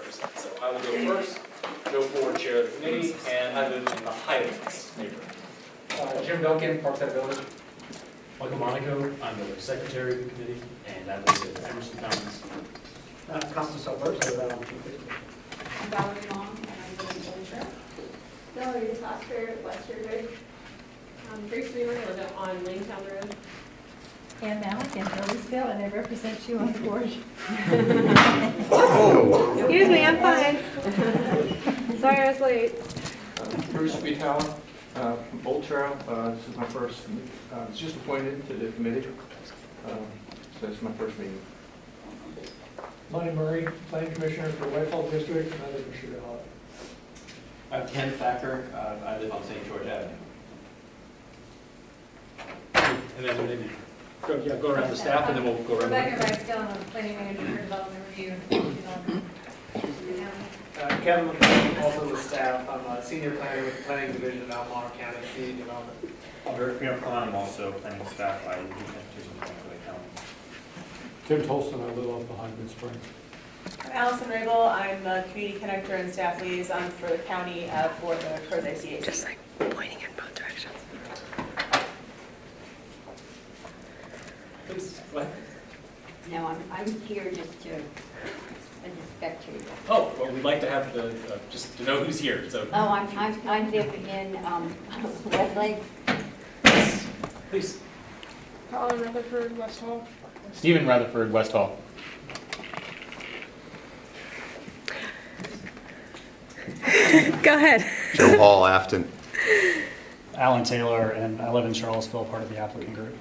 represent. So I will go first, Joe Ford, chair of the committee, and I live in the Highlands neighborhood. Jim Duncan, Parkside Village. Michael Monaco, I'm the secretary of the committee, and I live in Emerson Commons. Constance Alberts, I live on 250. I'm Valerie Long, and I live in Old Trail. Valerie DeFoster, West River. Grace Weaver, I live on Langtown Road. Ann Malik in Hillsville, and I represent you on the board. Excuse me, I'm fine. Sorry I was late. Bruce Vitale, from Old Trail. This is my first, I was just appointed to the committee, so it's my first meeting. Monty Murray, Planning Commissioner for Whitehall District, and I live in Sugar Hollow. I'm Ken Thacker, I live on St. George Avenue. And then maybe go around the staff, and then we'll go around. Rebecca Ragsdale, I'm the planning manager for development review. Kevin McCoy, also with staff. I'm a senior planner with the Planning Division of Albemarle County Community Development. I'm Eric Khan, I'm also planning staff. I do transportation planning for the county. Tim Tolson, I live off behind Good Springs. I'm Allison Rabel. I'm the community connector and staff liaison for the county for the Crozet CCAC. Just like pointing in both directions. Please, go ahead. No, I'm here just to, as a spectator. Oh, well, we'd like to have the, just to know who's here, so Oh, I'm live in Westlake. please. Colin Rutherford, West Hall. Stephen Rutherford, West Hall. Go ahead. Joe Hall, Afton. Alan Taylor, and I live in Charlottesville, part of the applicant group.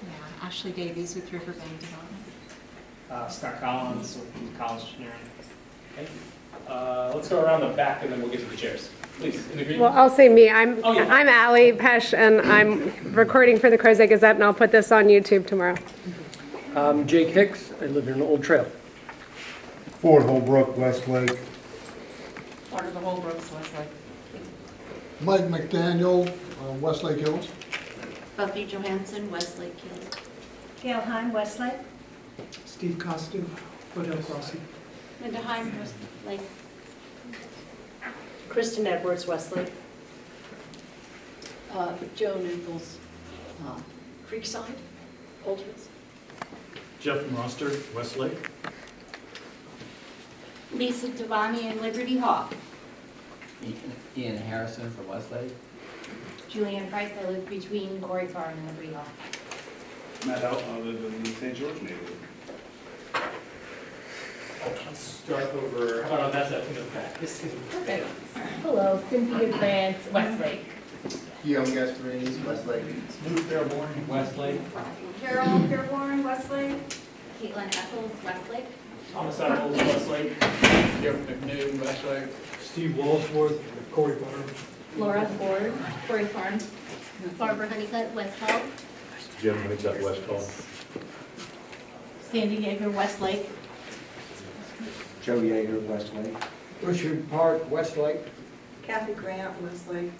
Yeah, Ashley Davies with Riverbank Development. Scott Collins with College Engineering. Thank you. Let's go around the back, and then we'll get to the chairs. Please, in the green. Well, I'll say me. I'm Oh, yeah. I'm Allie Pesh, and I'm recording for the Crozet Gazette, and I'll put this on YouTube tomorrow. Jake Hicks, I live in Old Trail. Ford Holbrook, Westlake. Part of the whole Brooks Westlake. Mike McDaniel, Westlake Hills. Buffy Johansson, Westlake Hills. Gail Heim, Westlake. Steve Costu, Foothill Crossing. Linda Heim, Westlake. Kristen Edwards, Westlake. Joe Nichols, Creekside, Old Hills. Jeff Monster, Westlake. Lisa Devani in Liberty Hall. Ian Harrison from Westlake. Julianne Price, I live between Quarry Farm and Liberty Hall. Matt Out, I live in the St. George neighborhood. Let's start over, how about on that side, in the back? Perfect. Hello, Cynthia Grant, Westlake. Guillaume Gasparini, Westlake. Luke Fairborn, Westlake. Carol Fairborn, Westlake. Caitlin Eccles, Westlake. Thomas Apples, Westlake. Jeff McNew, Westlake. Steve Walsworth, Corey Farm. Laura Ford, Quarry Farm. Barbara Honeycutt, West Hall. Jim Honeycutt, West Hall. Sandy Yeager, Westlake. Joe Yeager, Westlake. Richard Park, Westlake. Kathy Grant, Westlake.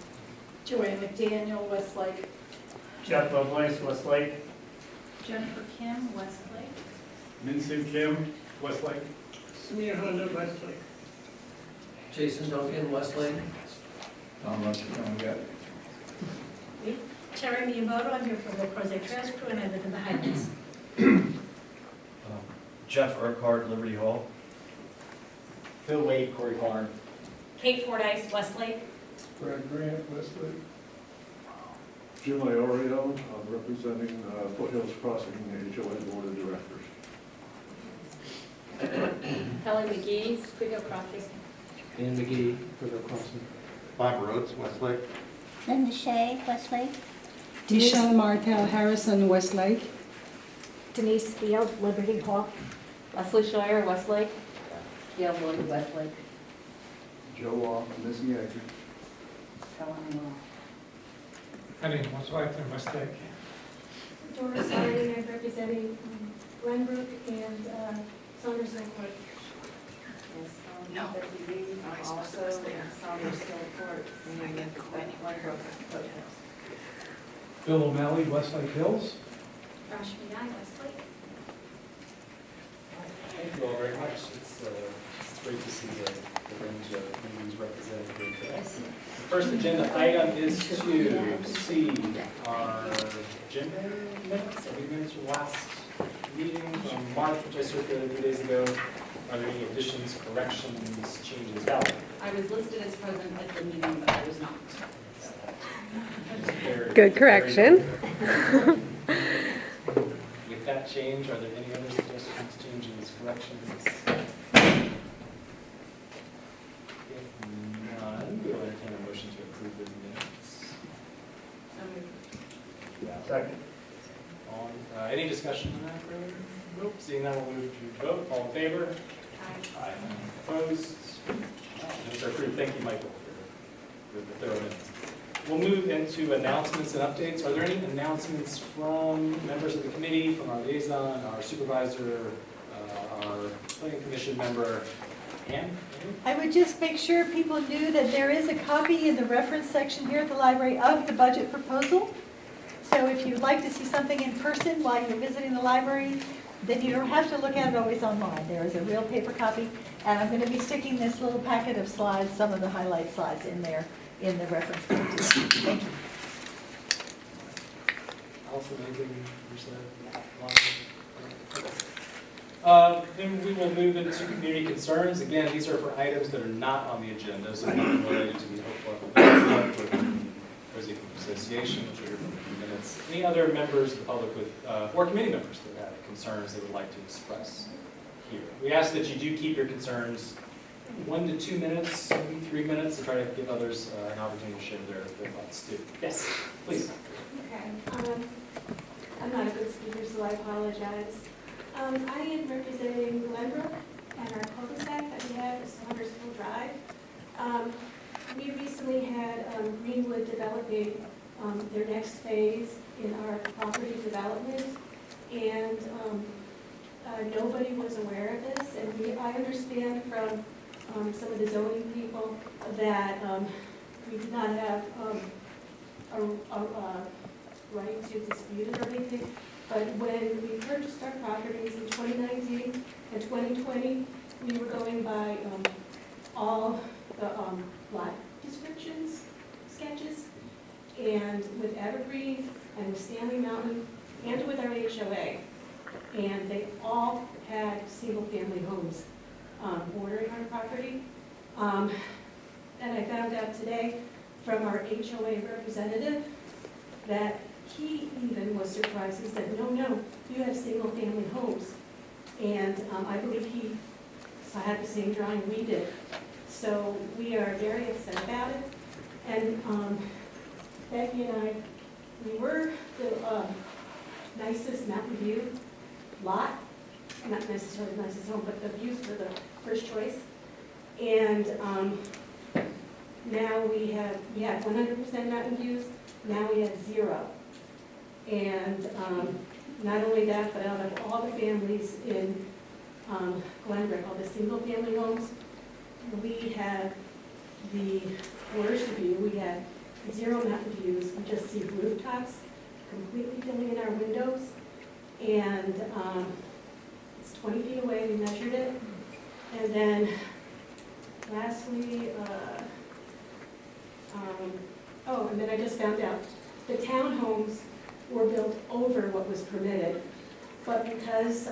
Joanne McDaniel, Westlake. Jeff Lovelace, Westlake. Jennifer Kim, Westlake. Minsu Kim, Westlake. Samir Honda, Westlake. Jason Duncan, Westlake. Tom Russell, Terry Miyamoto, I'm here for the Crozet Trails Crew, and I live in the Highlands. Jeff Urquhart, Liberty Hall. Phil Wade, Corey Farm. Kate Fordyce, Westlake. Brad Grant, Westlake. Jim Iorio, I'm representing Foothills Crossing, the HOA Board of Directors. Helen McGee, Squiggle Crossing. Dan McGee, River Crossing. Bob Rhodes, Westlake. Linda Shea, Westlake. Michelle Martel Harrison, Westlake. Denise Field, Liberty Hall. Leslie Scheuer, Westlake. Gail Lloyd, Westlake. Joe Wall, Missy Yeager. Helen Wall. Henning Westlake and Westlake. Doris Harding, I'm representing Glenbrook and Somerset Court. No. Also, Somerset Court. Bill O'Malley, Westlake Hills. Rashmi Nye, Westlake. Thank you all very much. It's great to see the range of communities represented here today. The first agenda item is to see our agenda minutes, our minutes from last meeting from March, which I circulated 2 days ago. Are there any additions, corrections, changes? Val? I was listed as present at the meeting, but I was not. Good correction. With that change, are there any other suggestions, changes, corrections? If none, we'll entertain a motion to approve the minutes. Second. Any discussion on that further? Nope. Seeing none, we'll move to vote. All in favor? Aye. Opposed? Minutes are approved. Thank you, Michael, for the thorough minutes. We'll move into announcements and updates. Are there any announcements from members of the committee, from our liaison, our supervisor, our planning commission member, Ann? I would just make sure people knew that there is a copy in the reference section here at the library of the budget proposal. So if you'd like to see something in person while you're visiting the library, then you don't have to look at it always online. There is a real paper copy, and I'm going to be sticking this little packet of slides, some of the highlight slides in there in the reference pages. Thank you. Allison, anything you said? Then we will move into community concerns. Again, these are for items that are not on the agenda, so nothing related to the Crozet Association, which are here for a few minutes. Any other members of the public with, or committee members that have concerns they would like to express here? We ask that you do keep your concerns 1 to 2 minutes, maybe 3 minutes, to try to give others an opportunity to share their thoughts too. Yes, please. Okay. I'm not a good speaker, so I apologize. I am representing Glenbrook and our cul-de-sac that we have is Huntersville Drive. We recently had Greenwood developing their next phase in our property development, and nobody was aware of this. And I understand from some of the zoning people that we did not have a right to dispute it or anything. But when we purchased our properties in 2019 and 2020, we were going by all the lot descriptions, sketches, and with Evergreen and with Stanley Mountain and with our HOA. And they all had single-family homes bordering our property. And I found out today from our HOA representative that he even was surprised. He said, no, you have single-family homes. And I believe he had the same drawing we did. So we are very upset about it. And Becky and I, we were the nicest Mountain View lot, not necessarily the nicest home, but the views were the first choice. And now we have 100% mountain views. Now we have 0. And not only that, but out of all the families in Glenbrook, all the single-family homes, we have the worst view. We have 0 mountain views. We just see rooftops completely filling in our windows. And it's 20 feet away. We measured it. And then lastly, and then I just found out the townhomes were built over what was permitted. But because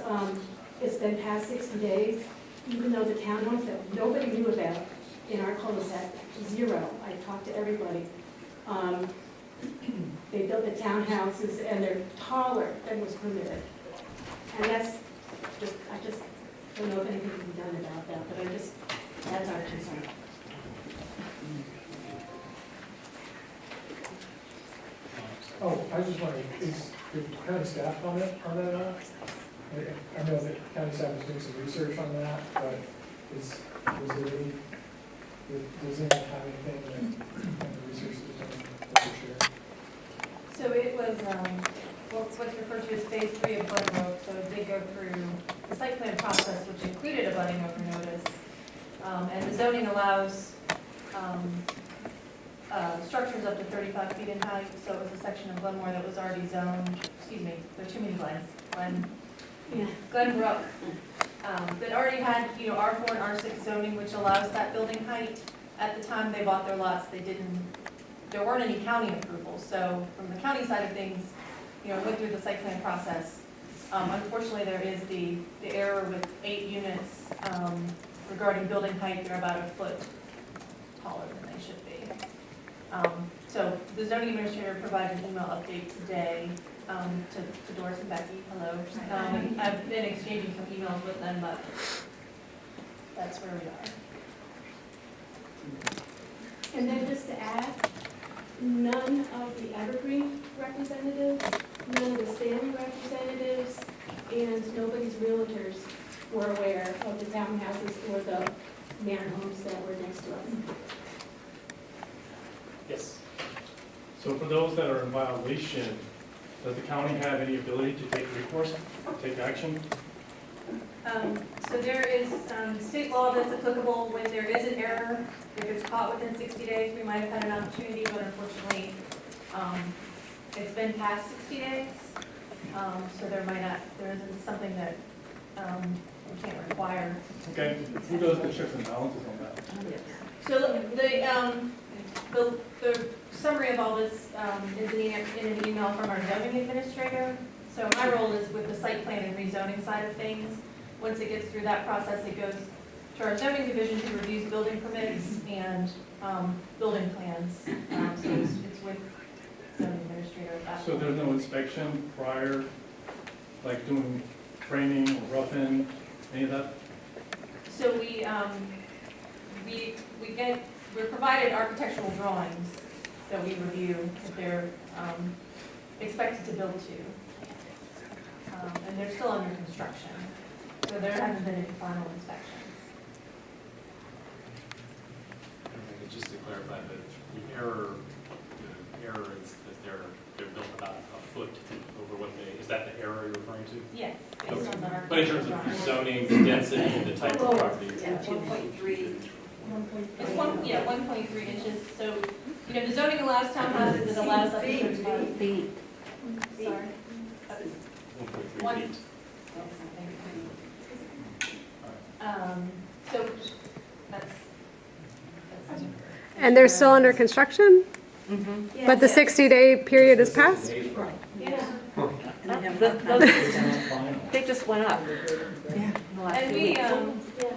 it's been past 60 days, even though the townhomes that nobody knew about in our cul-de-sac, 0. I talked to everybody. They built the townhouses and they're taller than was permitted. And that's just, I just don't know if anything can be done about that, but that's our concern. Oh, I was just wondering, is the county staff on that at all? I know that county staff is doing some research on that, but was there any, does anyone have anything that the research is done that they share? So it was, it's what's referred to as phase 3 of Glenbrook. So it did go through the site plan process, which included a budding over notice. And the zoning allows structures up to 35 feet in height. So it was a section of Glenmore that was already zoned, excuse me, there are too many Glens. Glenbrook that already had, you know, R4 and R6 zoning, which allows that building height. At the time they bought their lots, there weren't any county approvals. So from the county side of things, you know, went through the site plan process. Unfortunately, there is the error with 8 units regarding building height. They're about a foot taller than they should be. So the zoning administrator provided an email update today to Doris and Becky. Hello. I've been exchanging some emails with them, but that's where we are. And then just to add, none of the Evergreen representatives, none of the Stanley representatives, and nobody's realtors were aware of the townhouses or the manor homes that were next to us. Yes. So for those that are in violation, does the county have any ability to take recourse, take action? So there is state law that's applicable when there is an error. If it's caught within 60 days, we might have had an opportunity, but unfortunately, it's been past 60 days. So there isn't something that we can't require. Okay, who does the checks and balances on that? So the summary of all this is in an email from our zoning administrator. So my role is with the site plan and rezoning side of things. Once it gets through that process, it goes to our zoning division who reviews building permits and building plans. So it's with zoning administrator at that So point. there's no inspection prior, like doing training or roughing, any of that? So we're provided architectural drawings that we review that they're expected to build to. And they're still under construction. So there haven't been any final inspections. Just to clarify, the error is that they're built about a foot over what is that the error you're referring to? Yes, based on the architectural But in terms of drawings. zoning, the density, the type of property. Yeah, 2.3. It's 1.3 inches. So, you know, the zoning allows townhouses, it allows up to 35 Feet. Sorry. 1.3 One- feet. So that's. And they're still under construction? But the 60-day period is passed? Yeah. They just went up. And we,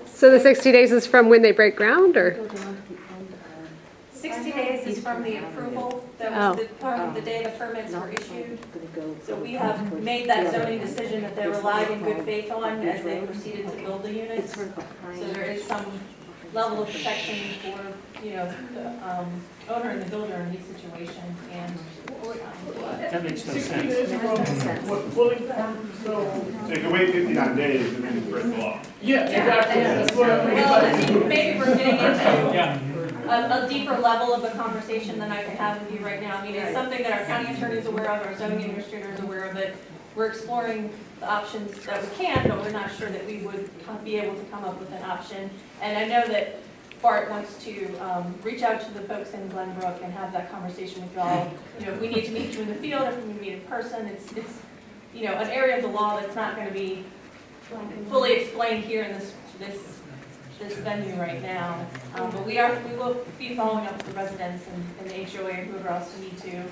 So the 60 days is from when they break ground, or? 60 days is from the approval, that was the day the permits were issued. So we have made that zoning decision that they relied in good faith on as they proceeded to build the units. So there is some level of protection for, you know, the owner and the builder in these situations, and That makes no 60 sense. days from what, fully formed, so If you wait 59 days, then it's break the law. yeah, exactly. That's what I mean. well, I think maybe we're getting into Yeah. a deeper level of the conversation than I can have with you right now. I mean, it's something that our county attorney is aware of, our zoning administrator is aware of it. We're exploring the options that we can, but we're not sure that we would be able to come up with an option. And I know that Bart wants to reach out to the folks in Glenbrook and have that conversation with y'all. You know, if we need to meet you in the field, if we meet in person, it's you know, an area of the law that's not going to be fully explained here in this venue right now. But we will be following up with the residents and the HOA and whoever else we need to.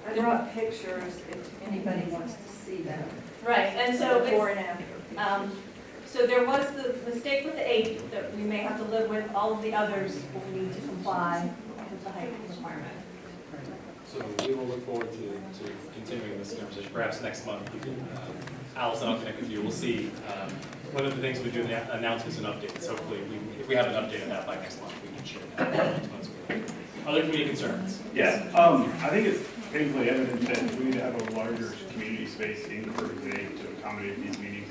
I brought pictures if anybody wants to see them. Right, and so Before it's, and after. so there was the mistake with the 8 that we may have to live with. All of the others will need to comply with the height requirement. So we will look forward to continuing this conversation. Perhaps next month, we can, Allison, I'll connect with you. We'll see. One of the things we do in the announcements and updates, hopefully, if we have an update on that by next month, we can share that. Other community concerns? Yeah, I think it's painfully evident that we need to have a larger community space in Crozet to accommodate these meetings.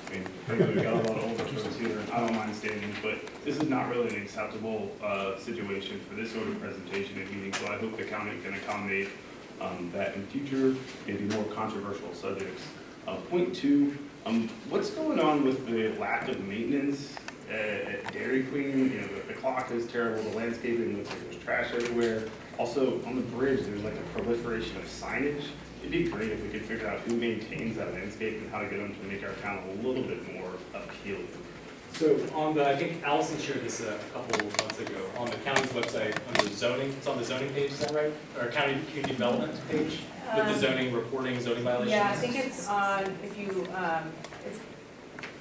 I mean, frankly, we've got a lot of older folks here, and I don't mind standing, but this is not really an acceptable situation for this sort of presentation at meetings, so I hope the county can accommodate that in future, maybe more controversial subjects. Point 2, what's going on with the lack of maintenance at Dairy Queen? You know, the clock is terrible, the landscaping looks like there's trash everywhere. Also, on the bridge, there's like a proliferation of signage. It'd be great if we could figure out who maintains that landscape and how to get them to make our town a little bit more appealing. So on the, I think Allison shared this a couple of months ago, on the county's website, under zoning, it's on the zoning page, is that right? Or county community development page, with the zoning reporting, zoning violations? Yeah, I think it's on, if you, it's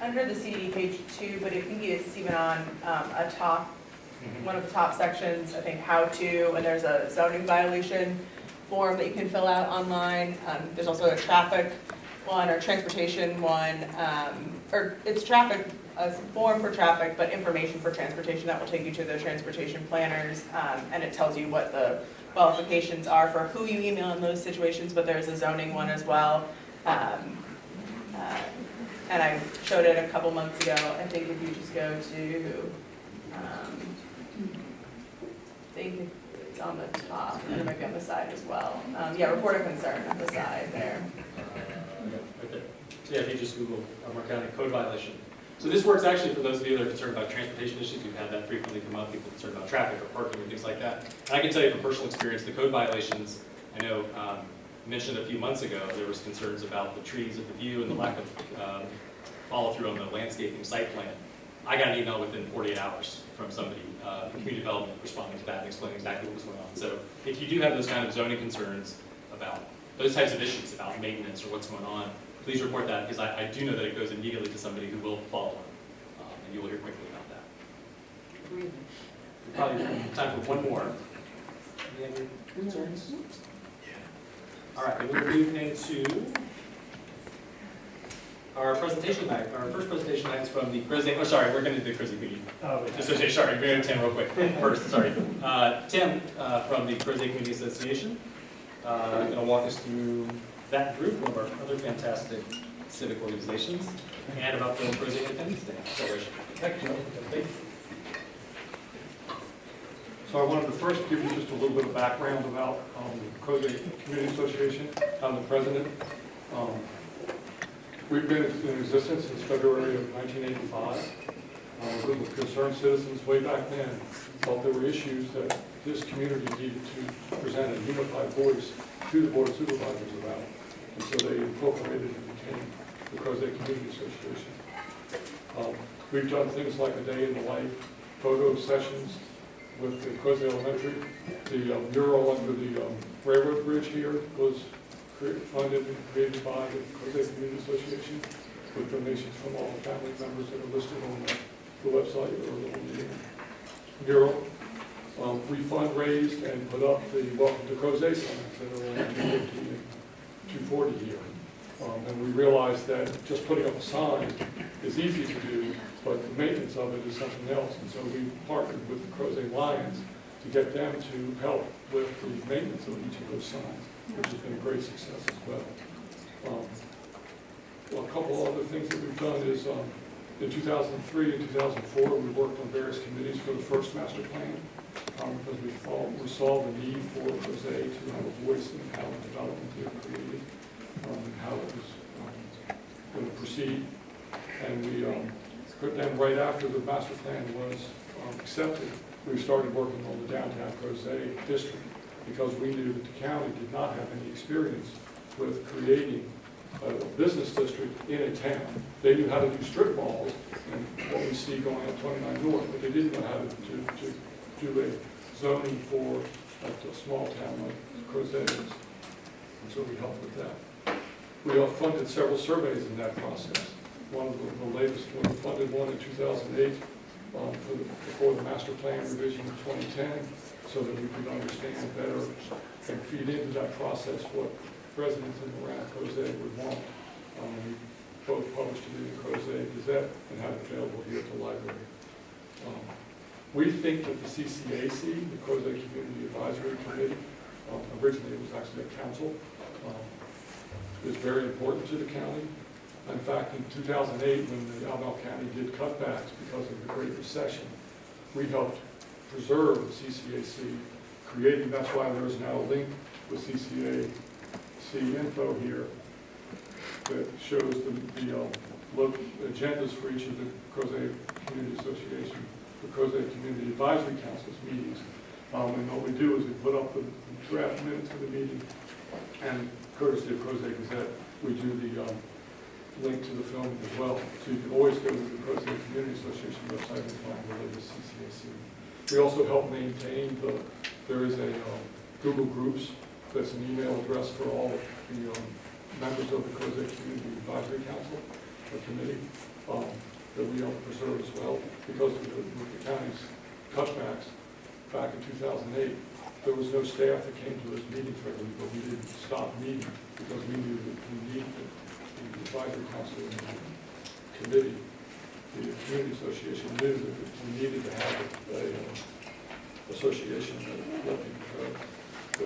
under the CD page 2, but I think it's even on a top, one of the top sections, I think how to, and there's a zoning violation form that you can fill out online. There's also a traffic one or transportation one, or it's traffic, a form for traffic, but information for transportation that will take you to the transportation planners, and it tells you what the qualifications are for who you email in those situations, but there's a zoning one as well. And I showed it a couple months ago. I think if you just go to, I think it's on the top, and it might be on the side as well. Yeah, report a concern on the side there. Right there. So yeah, if you just Google Elmore County code violation. So this works actually for those of you that are concerned about transportation issues. We've had that frequently come up, people concerned about traffic or parking and things like that. And I can tell you from personal experience, the code violations, I know mentioned a few months ago, there was concerns about the trees at the view and the lack of follow through on the landscaping site plan. I got an email within 48 hours from somebody in community development responding to that and explaining exactly what was going on. So if you do have those kind of zoning concerns about those types of issues about maintenance or what's going on, please report that, because I do know that it goes immediately to somebody who will follow up, and you will hear quickly about that. Probably time for one more. Any other concerns? All right, then we'll move into our presentation night. Our first presentation night is from the Crozet, oh sorry, we're going to do the Crozet Community Association. Sorry, we're going to Tim real quick. First, sorry. Tim from the Crozet Community Association is going to walk us through that group, one of our other fantastic civic organizations, and about the Crozet Independence Day celebration. Thank you. So I wanted to first give you just a little bit of background about the Crozet Community Association. I'm the president. We've been in existence since February of 1985. A group of concerned citizens way back then thought there were issues that this community needed to present a unified voice to the Board of Supervisors about. And so they incorporated and became the Crozet Community Association. We've done things like a day in the life, photo sessions with the Crozet Elementary. The mural under the railroad bridge here was funded and created by the Crozet Community Association with donations from all the family members that are listed on the website or the mural. We fundraised and put up the Welcome to Crozet signs that are on 250 and 240 here. And we realized that just putting up a sign is easy to do, but the maintenance of it is something else. And so we partnered with the Crozet Lions to get them to help with the maintenance of each of those signs, which has been a great success as well. A couple other things that we've done is in 2003 and 2004, we worked on various committees for the first master plan because we saw the need for Crozet to have a voice in how the development was created, and how it was going to proceed. And we then right after the master plan was accepted, we started working on the downtown Crozet district because we knew that the county did not have any experience with creating a business district in a town. They knew how to do strip malls and what we see going up 29 North, but they didn't know how to do a zoning for a small town like Crozet is. And so we helped with that. We funded several surveys in that process. One of the latest one, we funded one in 2008 for the master plan revision in 2010, so that we could understand better and feed into that process what residents in and around Crozet would want. We both published it in the Crozet Gazette and have it available here at the library. We think that the CCAC, the Crozet Community Advisory Committee, originally it was actually a council, is very important to the county. In fact, in 2008, when the Albemarle County did cutbacks because of the Great Recession, we helped preserve the CCAC, creating, that's why there is now a link with CCAC info here that shows the agendas for each of the Crozet Community Association, the Crozet Community Advisory Council's meetings. And what we do is we put up the draft minutes of the meeting, and courtesy of Crozet Gazette, we do the link to the film as well. So you can always go to the Crozet Community Association website and find the latest CCAC. We also help maintain there is a Google Groups, that's an email address for all the members of the Crozet Community Advisory Council, or committee, that we help preserve as well. Because of the county's cutbacks back in 2008, there was no staff that came to those meetings regularly, but we didn't stop meeting because we knew that we needed the advisory council and the committee. The community association knew that we needed to have a association that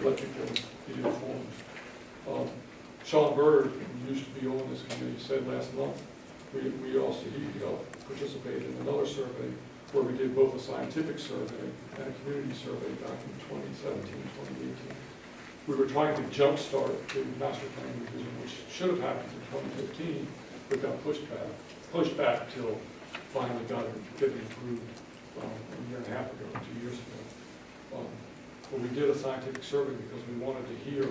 let people be informed. Sean Bird, who used to be on this committee, said last month, he participated in another survey where we did both a scientific survey and a community survey back in 2017, 2018. We were trying to jumpstart the master plan revision, which should have happened in 2015, but got pushed back till finally got it approved a year and a half ago, 2 years ago. But we did a scientific survey because we wanted to hear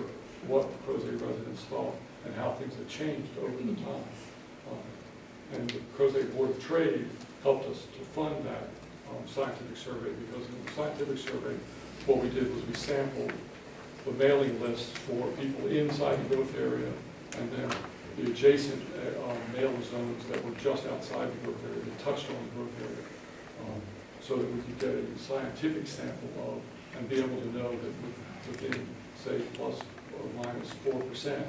what the Crozet residents thought and how things had changed over the time. And the Crozet Board of Trade helped us to fund that scientific survey, because in the scientific survey, what we did was we sampled the mailing list for people inside the growth area and then the adjacent mail zones that were just outside the growth area, that touched on the growth area, so that we could get a scientific sample of and be able to know that within, say, plus or minus 4%,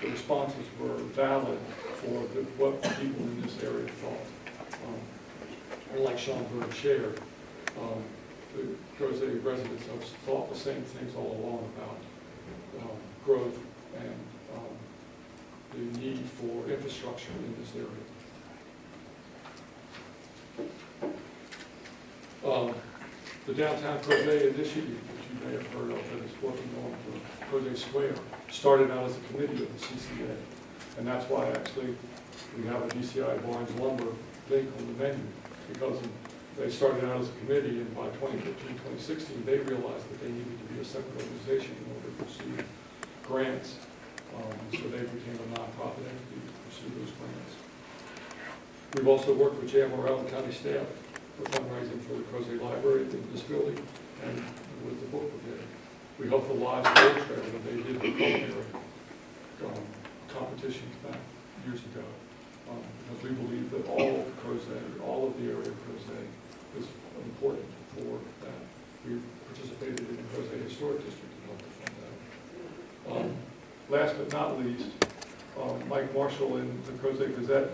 the responses were valid for what people in this area thought. And like Sean Bird shared, the Crozet residents have thought the same things all along about growth and the need for infrastructure in this area. The Downtown Crozet Initiative, which you may have heard of, that is working on the Crozet Square, started out as a committee of the CCA. And that's why actually we have a DCI Barnes Lumber link on the menu, because they started out as a committee, and by 2015, 2016, they realized that they needed to be a separate organization in order to pursue grants. So they became a nonprofit entity to pursue those grants. We've also worked with Jamorel County staff for fundraising for the Crozet Library in this building and with the book brigade. We helped the Live Gold Trail that they did the culinary competitions back years ago. Because we believe that all of Crozet, all of the area of Crozet is important for that. We participated in the Crozet Historic District to help to fund that. Last but not least, Mike Marshall in the Crozet Gazette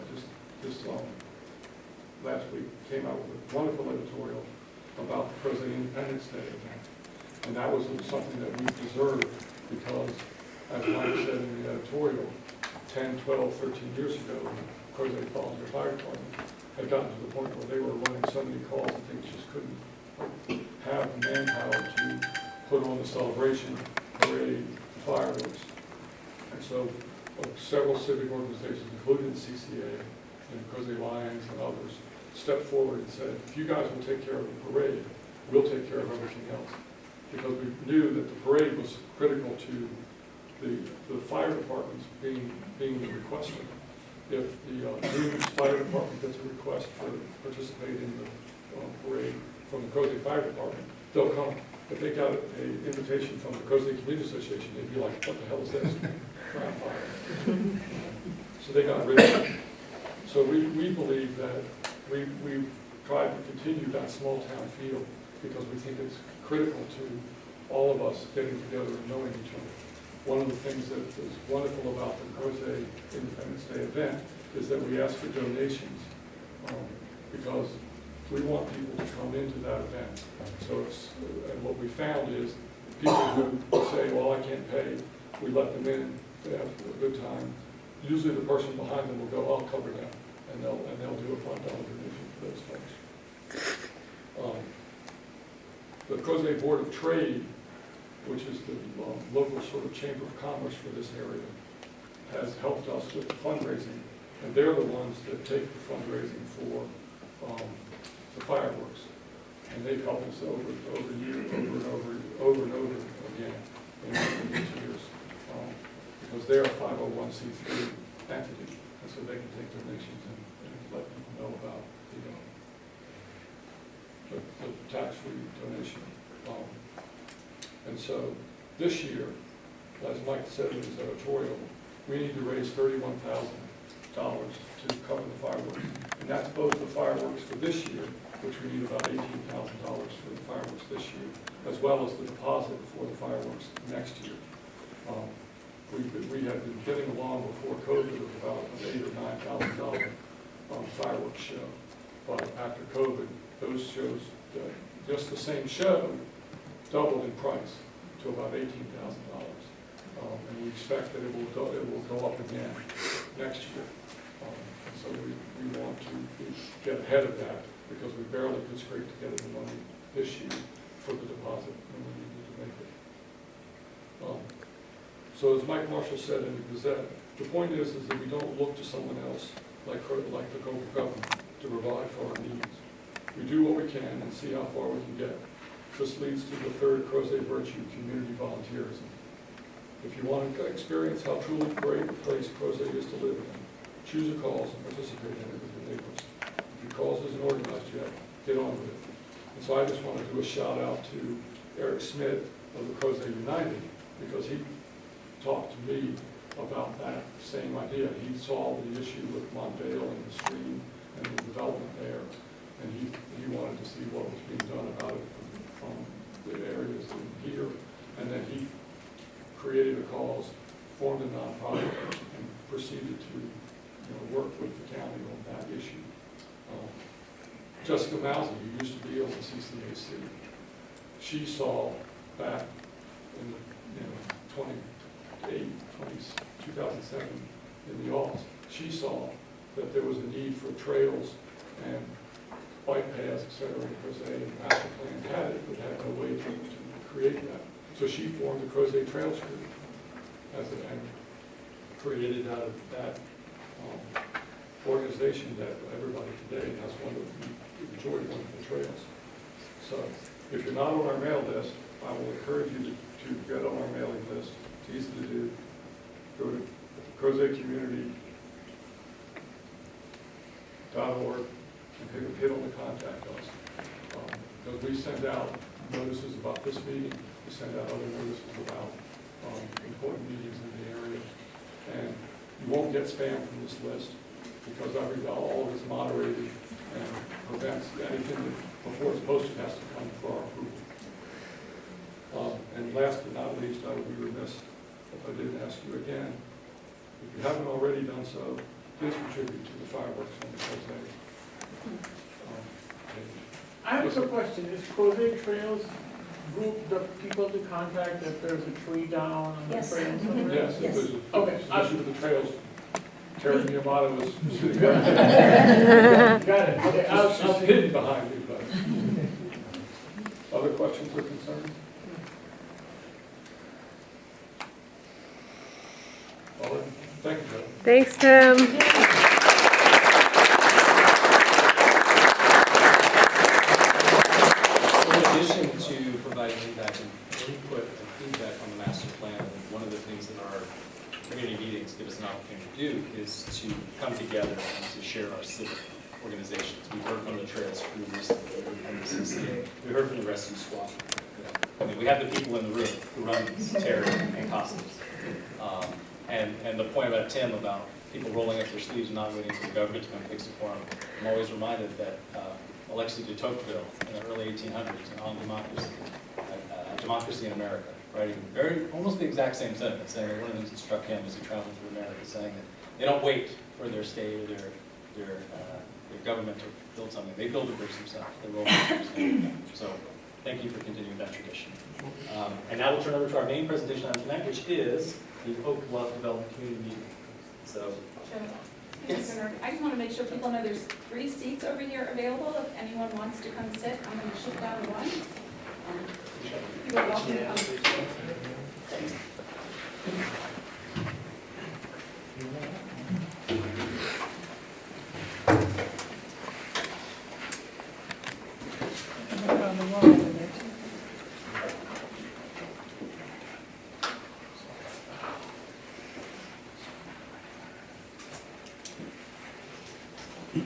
just last week came out with a wonderful editorial about the Crozet Independence Day event. And that was something that we preserved because, as Mike said in the editorial, 10, 12, 13 years ago, the Crozet Volunteer Fire Department had gotten to the point where they were running so many calls that they just couldn't have the manpower to put on the celebration, parade, fireworks. And so several civic organizations, including the CCA and the Crozet Lions and others, stepped forward and said, if you guys will take care of the parade, we'll take care of everything else. Because we knew that the parade was critical to the fire departments being the requester. If the Newman's Fire Department gets a request to participate in the parade from the Crozet Fire Department, they'll come. If they got an invitation from the Crozet Community Association, they'd be like, what the hell is this? Ground fire. So they got rid of it. So we believe that we've tried to continue that small town feel because we think it's critical to all of us getting together and knowing each other. One of the things that is wonderful about the Crozet Independence Day event is that we ask for donations because we want people to come into that event. So and what we found is people who say, well, I can't pay, we let them in, they have a good time. Usually the person behind them will go, I'll cover them, and they'll do a $5 donation for those folks. The Crozet Board of Trade, which is the local sort of chamber of commerce for this area, has helped us with the fundraising, and they're the ones that take the fundraising for the fireworks, and they've helped us over and over again in recent years, because they're a 501c3 entity, and so they can take donations and let people know about the tax-free donation. And so this year, as Mike said in his editorial, we need to raise $31,000 to cover the fireworks. And that's both the fireworks for this year, which we need about $18,000 for the fireworks this year, as well as the deposit for the fireworks next year. We had been getting along before COVID with about an $8,000 or $9,000 fireworks show. But after COVID, those shows, just the same show, doubled in price to about $18,000. And we expect that it will go up again next year. And so we want to get ahead of that because we barely could scrape together the money this year for the deposit when we needed to make it. So as Mike Marshall said in the Gazette, the point is that we don't look to someone else like the local government to provide for our needs. We do what we can and see how far we can get. This leads to the third Crozet virtue, community volunteerism. If you want to experience how truly great a place Crozet is to live in, choose a cause and participate in it with your neighbors. If your cause isn't organized yet, get on with it. And so I just want to do a shout out to Eric Smith of the Crozet United, because he talked to me about that same idea. He saw the issue with Mondale and the stream and the development there, and he wanted to see what was being done about it from the areas in here, and then he created a cause, formed a nonprofit, and proceeded to work with the county on that issue. Jessica Mousy, who used to be on the CCAC, she saw back in 2007 in the aughts, she saw that there was a need for trails and bike paths, et cetera, because the master plan had it, but had no way to create that. So she formed the Crozet Trails Group and created out of that organization that everybody today has enjoyed one of the trails. So if you're not on our mail list, I will encourage you to get on our mailing list. It's easy to do. Go to CrozetCommunity.org and hit on the contact us. Because we send out notices about this meeting, we send out other notices about important meetings in the area. And you won't get spam from this list because all of it's moderated and prevents anything that before it's posted has to come for our approval. And last but not least, I would be remiss if I didn't ask you again, if you haven't already done so, please contribute to the fireworks on the Crozet. I have a question. Is Crozet Trails group the people to contact if there's a tree down on the Yes. trail somewhere? Yes, if there's Okay. an issue with the trails, Terry Miyamoto was sitting Got it. Okay. I'll hidden behind you, but. Other questions or concerns? All right. Thank you, Joe. Thanks, Tim. In addition to providing input and feedback on the master plan, one of the things that our community meetings give us an opportunity to do is to come together and to share our civic organizations. We heard from the Trails Crew recently, we heard from the CCA, we heard from the Rescue Squad. I mean, we have the people in the room who run these, Terry and Costas. And the point about Tim about people rolling up their sleeves and not waiting for the government to come fix it for them, I'm always reminded that Alexis de Tocqueville in the early 1800s on democracy in America, writing almost the exact same sentiment, saying that one of the things that struck him as he traveled through America, saying that they don't wait for their state or their government to build something. They build a bridge themselves. They roll up their sleeves. So thank you for continuing that tradition. And now we'll turn over to our main presentation on tonight, which is the Oak Bluff Development Community Meeting. So. I just want to make sure people know there's 3 seats over here available. If anyone wants to come sit, I'm going to shift out of one. You're welcome to come sit.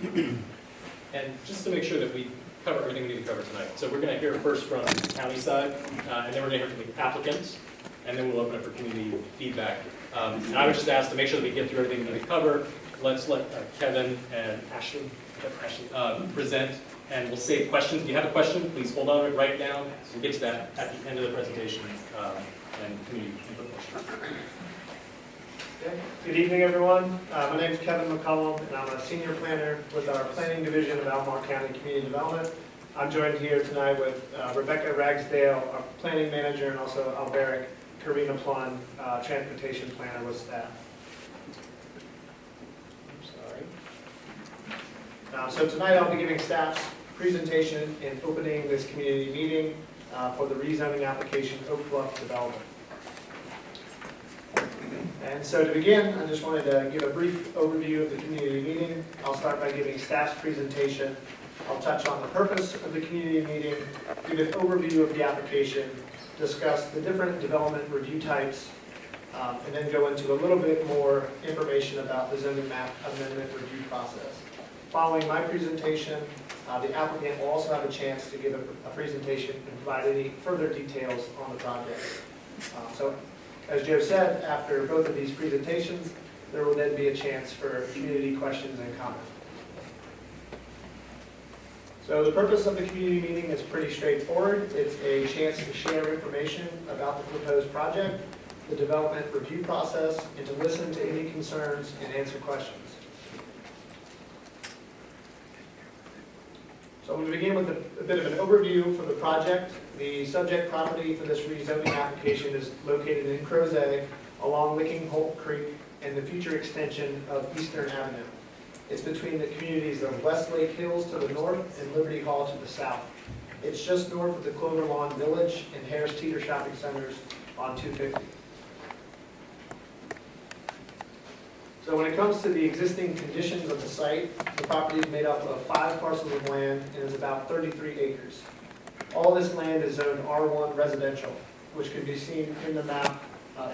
And just to make sure that we cover everything we need to cover tonight. So we're going to hear first from the county side, and then we're going to hear from the applicants, and then we'll open up for community feedback. And I would just ask to make sure that we get through everything we need to cover. Let's let Kevin and Ashley present, and we'll save questions. If you have a question, please hold on to it, write it down. We'll get to that at the end of the presentation and community input portion. Okay. Good evening, everyone. My name is Kevin McCollum, and I'm a senior planner with our planning division of Albemarle County Community Development. I'm joined here tonight with Rebecca Ragsdale, our planning manager, and also Alberic Karina Plun, transportation planner with staff. So tonight I'll be giving staff's presentation in opening this community meeting for the rezoning application Oak Bluff Development. And so to begin, I just wanted to give a brief overview of the community meeting. I'll start by giving staff's presentation. I'll touch on the purpose of the community meeting, give an overview of the application, discuss the different development review types, and then go into a little bit more information about the zoning map amendment review process. Following my presentation, the applicant will also have a chance to give a presentation and provide any further details on the project. So, as Joe said, after both of these presentations, there will then be a chance for community questions and comments. So the purpose of the community meeting is pretty straightforward. It's a chance to share information about the proposed project, the development review process, and to listen to any concerns and answer questions. So I'm going to begin with a bit of an overview for the project. The subject property for this rezoning application is located in Crozet along Licking Holt Creek and the future extension of Eastern Avenue. It's between the communities of Westlake Hills to the north and Liberty Hall to the south. It's just north of the Clover Lawn Village and Harris Teeter Shopping Centers on 250. So when it comes to the existing conditions of the site, the property is made up of 5 parcels of land and is about 33 acres. All this land is zoned R1 residential, which can be seen in the map,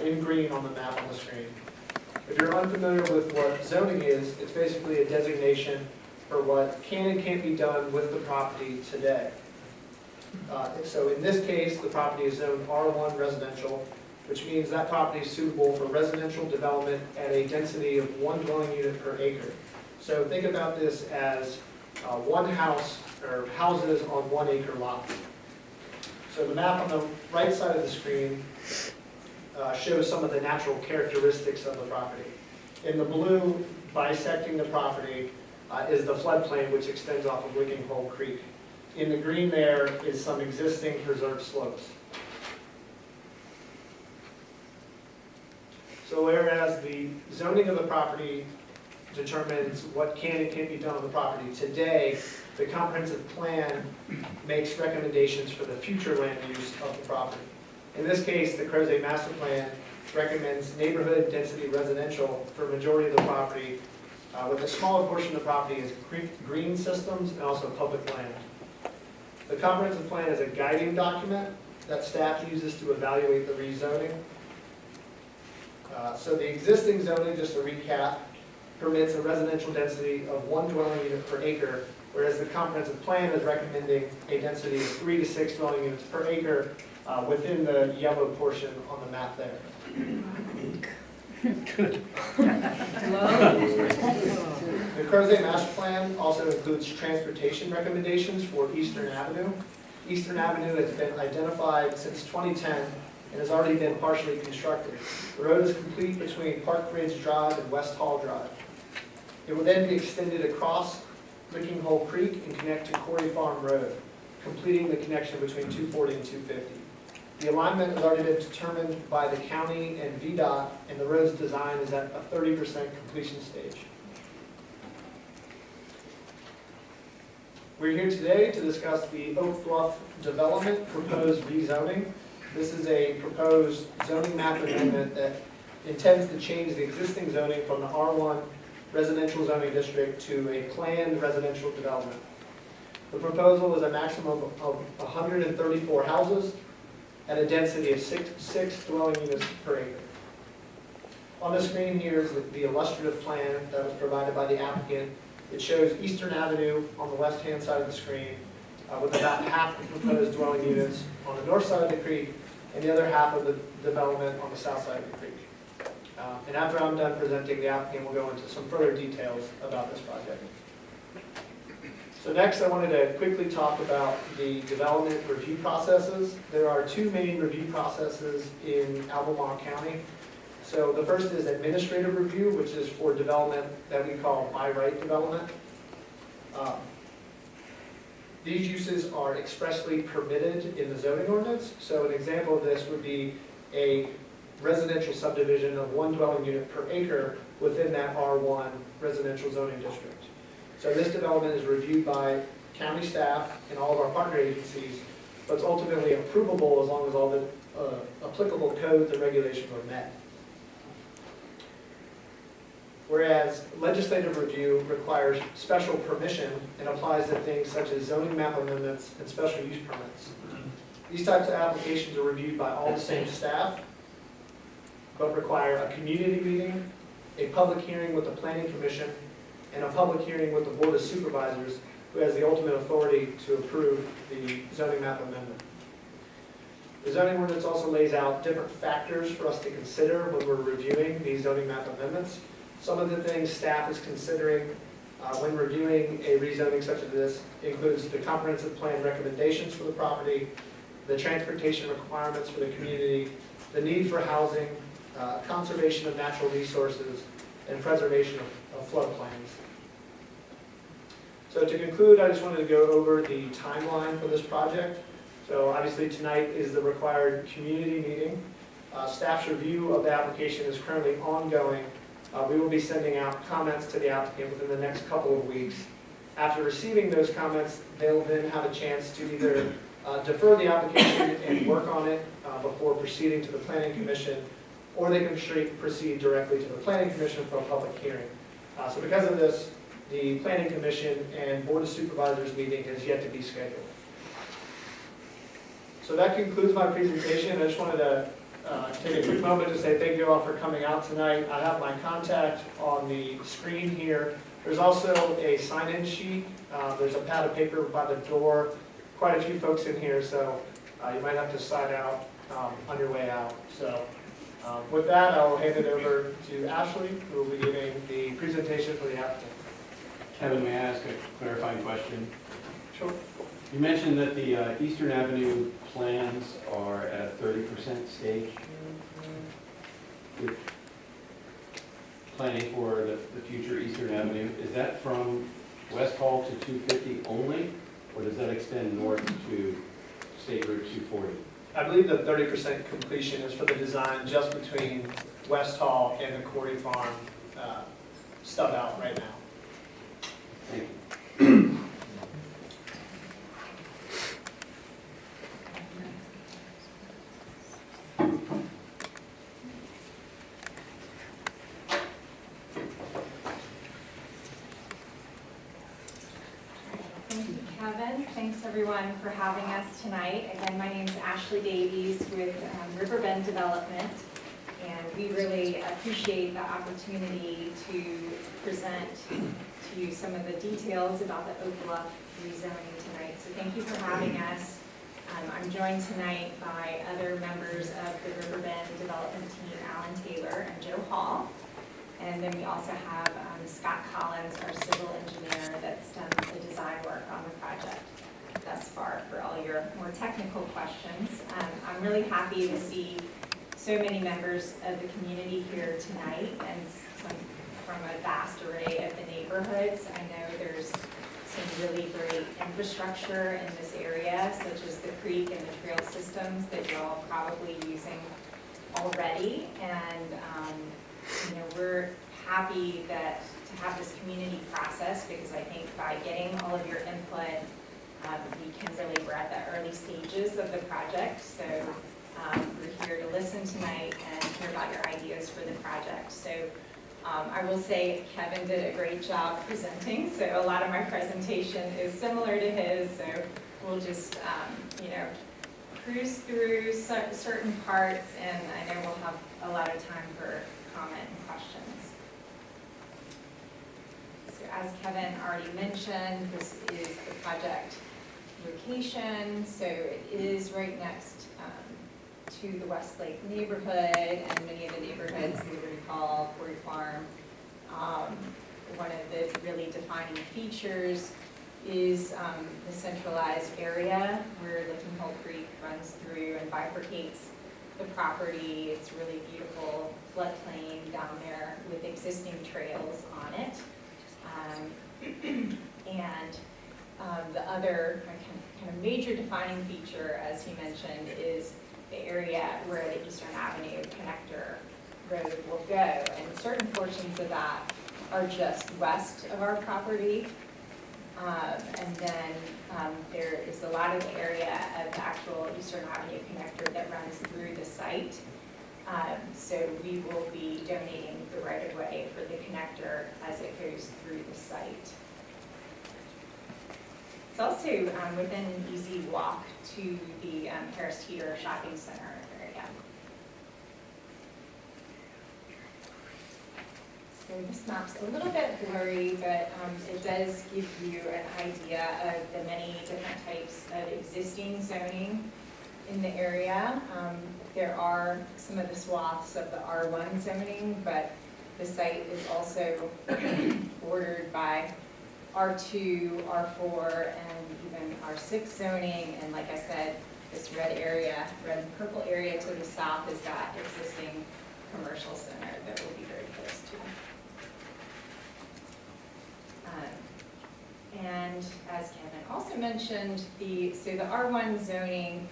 in green on the map on the screen. If you're unfamiliar with what zoning is, it's basically a designation for what can and can't be done with the property today. So in this case, the property is zoned R1 residential, which means that property is suitable for residential development at a density of 1 dwelling unit per acre. So think about this as one house or houses on 1 acre lot. So the map on the right side of the screen shows some of the natural characteristics of the property. In the blue, bisecting the property, is the floodplain which extends off of Licking Holt Creek. In the green there is some existing preserved slopes. So whereas the zoning of the property determines what can and can't be done on the property today, the comprehensive plan makes recommendations for the future land use of the property. In this case, the Crozet Master Plan recommends neighborhood density residential for a majority of the property, with a smaller portion of the property as green systems and also public land. The comprehensive plan is a guiding document that staff uses to evaluate the rezoning. So the existing zoning, just to recap, permits a residential density of 1 dwelling unit per acre, whereas the comprehensive plan is recommending a density of 3 to 6 dwelling units per acre within the yellow portion on the map there. Good. The Crozet Master Plan also includes transportation recommendations for Eastern Avenue. Eastern Avenue has been identified since 2010 and has already been partially constructed. The road is complete between Park Ridge Drive and West Hall Drive. It will then be extended across Licking Holt Creek and connect to Quarry Farm Road, completing the connection between 240 and 250. The alignment has already been determined by the county and VDOT, and the road's design is at a 30% completion stage. We're here today to discuss the Oak Bluff development proposed rezoning. This is a proposed zoning map amendment that intends to change the existing zoning from the R1 residential zoning district to a planned residential development. The proposal is a maximum of 134 houses at a density of 6 dwelling units per acre. On the screen here is the illustrative plan that was provided by the applicant It shows Eastern Avenue on the left-hand side of the screen, with about half the proposed dwelling units on the north side of the creek, and the other half of the development on the south side of the creek. And after I'm done presenting, the applicant will go into some further details about this project. So next, I wanted to quickly talk about the development review processes. There are two main review processes in Albemarle County. So the first is administrative review, which is for development that we call by right development. These uses are expressly permitted in the zoning ordinance. So an example of this would be a residential subdivision of 1 dwelling unit per acre within that R1 residential zoning district. So this development is reviewed by county staff and all of our partner agencies, but it's ultimately approvable as long as all the applicable codes and regulations are met. Whereas legislative review requires special permission and applies to things such as zoning map amendments and special use permits. These types of applications are reviewed by all the same staff, but require a community meeting, a public hearing with the Planning Commission, and a public hearing with the Board of Supervisors, who has the ultimate authority to approve the zoning map amendment. The zoning ordinance also lays out different factors for us to consider when we're reviewing these zoning map amendments. Some of the things staff is considering when reviewing a rezoning such as this includes the comprehensive plan recommendations for the property, the transportation requirements for the community, the need for housing, conservation of natural resources, and preservation of floodplains. So to conclude, I just wanted to go over the timeline for this project. So obviously tonight is the required community meeting. Staff's review of the application is currently ongoing. We will be sending out comments to the applicant within the next couple of weeks. After receiving those comments, they'll then have a chance to either defer the application and work on it before proceeding to the Planning Commission, or they can proceed directly to the Planning Commission for a public hearing. So because of this, the Planning Commission and Board of Supervisors meeting has yet to be scheduled. So that concludes my presentation. I just wanted to take a quick moment to say thank you all for coming out tonight. I have my contact on the screen here. There's also a sign-in sheet. There's a pad of paper by the door. Quite a few folks in here, so you might have to sign out on your way out. So with that, I'll hand it over to Ashley, who will be giving the presentation for the applicant. Kevin, may I ask a clarifying question? Sure. You mentioned that the Eastern Avenue plans are at a 30% stage. With planning for the future Eastern Avenue, is that from West Hall to 250 only, or does that extend north to State Route 240? I believe the 30% completion is for the design just between West Hall and the Quarry Farm stub out right now. Thank you. Thank you, Kevin. Thanks, everyone, for having us tonight. Again, my name is Ashley Davies with Riverbend Development, and we really appreciate the opportunity to present to you some of the details about the Oak Bluff rezoning tonight. So thank you for having us. I'm joined tonight by other members of the Riverbend Development team, Alan Taylor and Joe Hall. And then we also have Scott Collins, our civil engineer, that's done the design work on the project thus far for all your more technical questions. I'm really happy to see so many members of the community here tonight and some from a vast array of the neighborhoods. I know there's some really great infrastructure in this area, such as the creek and the trail systems that you're all probably using already. And we're happy to have this community process, because I think by getting all of your input, we're at the early stages of the project. So we're here to listen tonight and hear about your ideas for the project. So I will say Kevin did a great job presenting, so a lot of my presentation is similar to his, so we'll just, cruise through certain parts, and I know we'll have a lot of time for comment and questions. So as Kevin already mentioned, this is the project location. So it is right next to the Westlake neighborhood and many of the neighborhoods, Liberty Hall, Quarry Farm. One of the really defining features is the centralized area where the Hole Creek runs through and bifurcates the property. It's really beautiful floodplain down there with existing trails on it. The other kind of major defining feature, as he mentioned, is the area where the Eastern Avenue connector road will go. And certain portions of that are just west of our property. And then there is a lot of the area of the actual Eastern Avenue connector that runs through the site. So we will be donating the right-of-way for the connector as it goes through the site. It's also within an easy walk to the Harris Teeter Shopping Center area. So this map's a little bit blurry, but it does give you an idea of the many different types of existing zoning in the area. There are some of the swaths of the R1 zoning, but the site is also bordered by R2, R4, and even R6 zoning. And like I said, this red and purple area to the south is that existing commercial center that we'll be very close to. And as Kevin also mentioned, the R1 zoning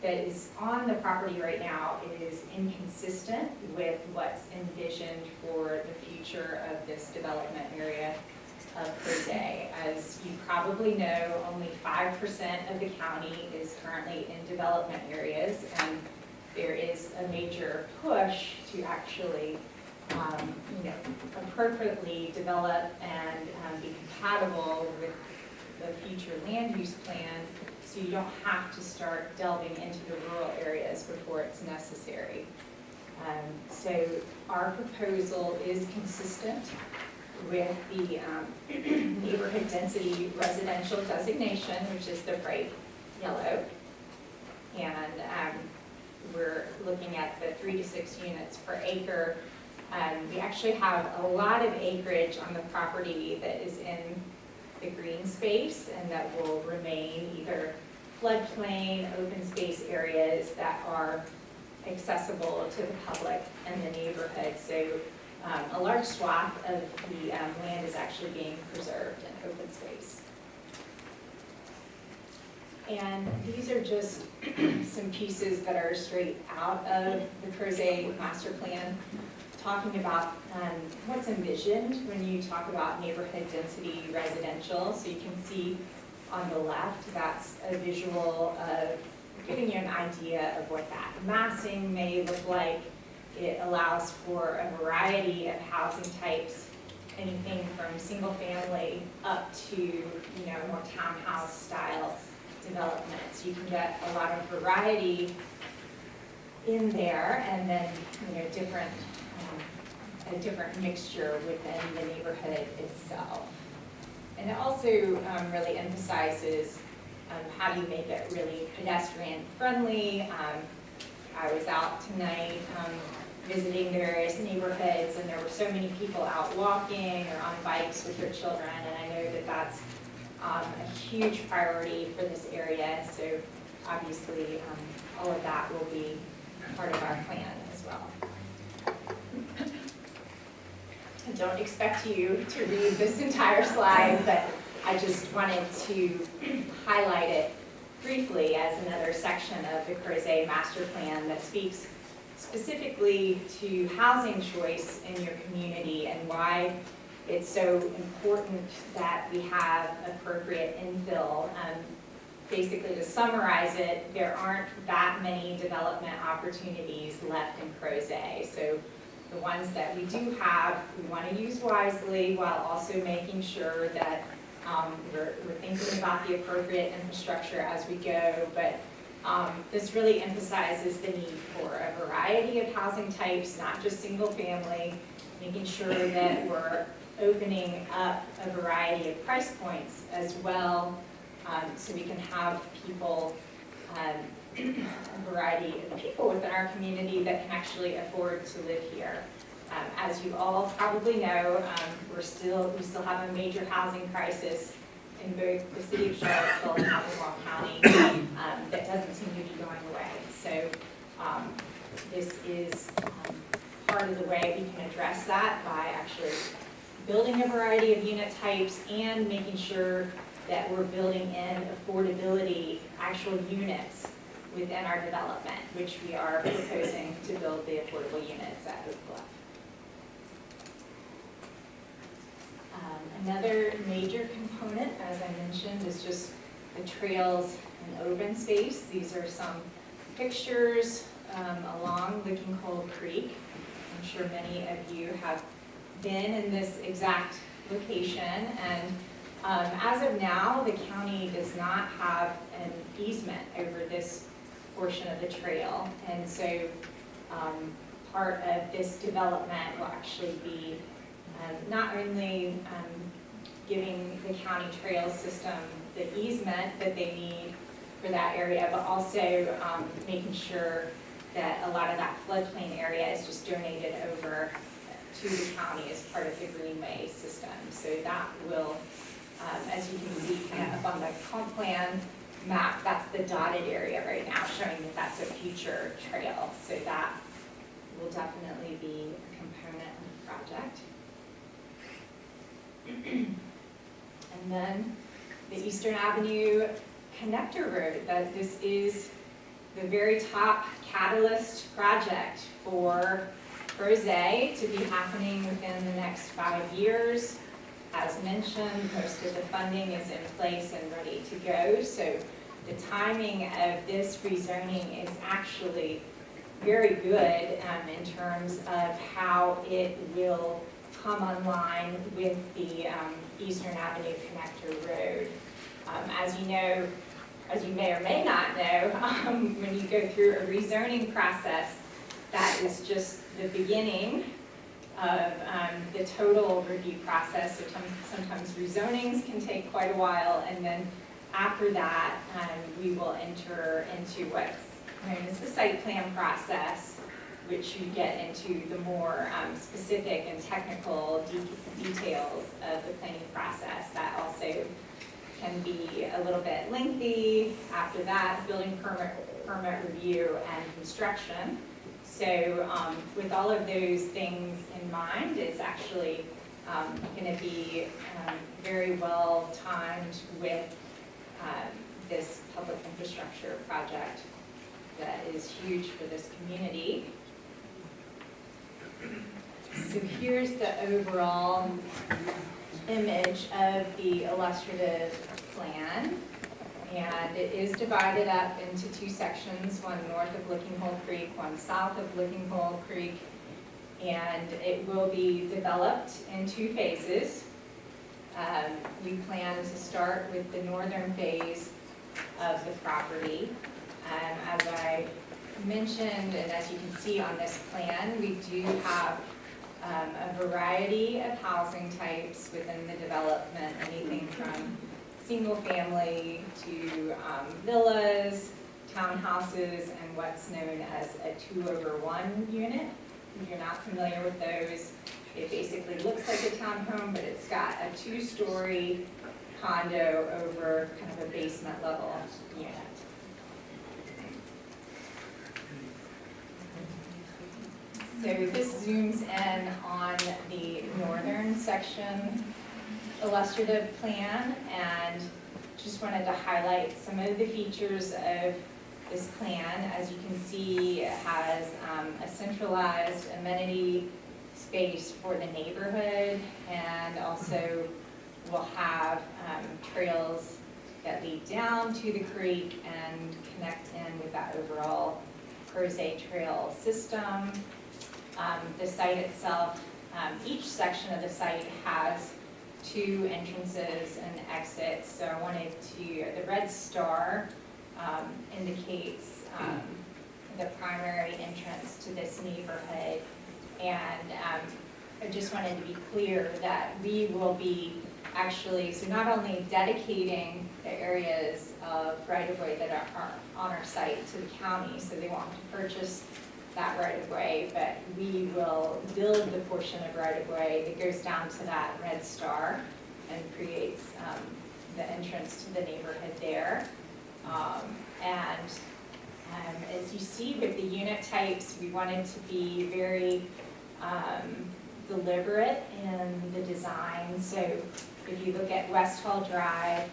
that is on the property right now is inconsistent with what's envisioned for the future of this development area of Crozet. As you probably know, only 5% of the county is currently in development areas, and there is a major push to actually appropriately develop and be compatible with the future land use plan, so you don't have to start delving into the rural areas before it's necessary. So our proposal is consistent with the neighborhood density residential designation, which is the bright yellow. And we're looking at the 3 to 6 units per acre. We actually have a lot of acreage on the property that is in the green space and that will remain either floodplain, open space areas that are accessible to the public and the neighborhood. So a large swath of the land is actually being preserved in open space. And these are just some pieces that are straight out of the Crozet master plan, talking about what's envisioned when you talk about neighborhood density residential. So you can see on the left, that's a visual of giving you an idea of what that massing may look like. It allows for a variety of housing types, anything from single family up to more townhouse style developments. You can get a lot of variety in there, and then a different mixture within the neighborhood itself. And it also really emphasizes how do you make it really pedestrian friendly. I was out tonight visiting the various neighborhoods, and there were so many people out walking or on bikes with their children, and I know that that's a huge priority for this area. So obviously all of that will be part of our plan as well. I don't expect you to read this entire slide, but I just wanted to highlight it briefly as another section of the Crozet master plan that speaks specifically to housing choice in your community and why it's so important that we have appropriate infill. Basically, to summarize it, there aren't that many development opportunities left in Crozet. So the ones that we do have, we want to use wisely while also making sure that we're thinking about the appropriate infrastructure as we go. But this really emphasizes the need for a variety of housing types, not just single family, making sure that we're opening up a variety of price points as well, so we can have people, a variety of people within our community that can actually afford to live here. As you all probably know, we still have a major housing crisis in both the city of Charlottesville and Albemarle County that doesn't seem to be going away. So this is part of the way we can address that by actually building a variety of unit types and making sure that we're building in affordability, actual units within our development, which we are proposing to build the affordable units at Oak Bluff. Another major component, as I mentioned, is just the trails and open space. These are some pictures along Licking Coal Creek. I'm sure many of you have been in this exact location, and as of now, the county does not have an easement over this portion of the trail, and so part of this development will actually be not only giving the county trails system the easement that they need for that area, but also making sure that a lot of that floodplain area is just donated over to the county as part of the greenway system. So that will, as you can see kind of up on the comp plan map, that's the dotted area right now showing that that's a future trail. So that will definitely be a component of the project. And then the Eastern Avenue Connector Road, that this is the very top catalyst project for Crozet to be happening within the next 5 years. As mentioned, most of the funding is in place and ready to go. So the timing of this rezoning is actually very good in terms of how it will come online with the Eastern Avenue Connector Road. As you know, as you may or may not know, when you go through a rezoning process, that is just the beginning of the total review process. So sometimes rezonings can take quite a while, and then after that, we will enter into what's known as the site plan process, which you get into the more specific and technical details of the planning process. That also can be a little bit lengthy. After that, building permit review and construction. So with all of those things in mind, it's actually going to be very well timed with this public infrastructure project that is huge for this community. So here's the overall image of the illustrative plan, and it is divided up into two sections, one north of Licking Hole Creek, one south of Licking Hole Creek, and it will be developed in 2 phases. We plan to start with the northern phase of the property. As I mentioned, and as you can see on this plan, we do have a variety of housing types within the development, anything from single family to villas, townhouses, and what's known as a 2-over-1 unit. If you're not familiar with those, it basically looks like a townhome, but it's got a 2-story condo over kind of a basement level unit. So this zooms in on the northern section illustrative plan, and just wanted to highlight some of the features of this plan. As you can see, it has a centralized amenity space for the neighborhood, and also will have trails that lead down to the creek and connect in with that overall Crozet trail system. The site itself, each section of the site has 2 entrances and exits. So I wanted to, the red star indicates the primary entrance to this neighborhood. And I just wanted to be clear that we will be actually, so not only dedicating the areas of right-of-way that are on our site to the county, so they won't have to purchase that right-of-way, but we will build the portion of right-of-way that goes down to that red star and creates the entrance to the neighborhood there. As you see with the unit types, we wanted to be very deliberate in the design. So if you look at West Hall Drive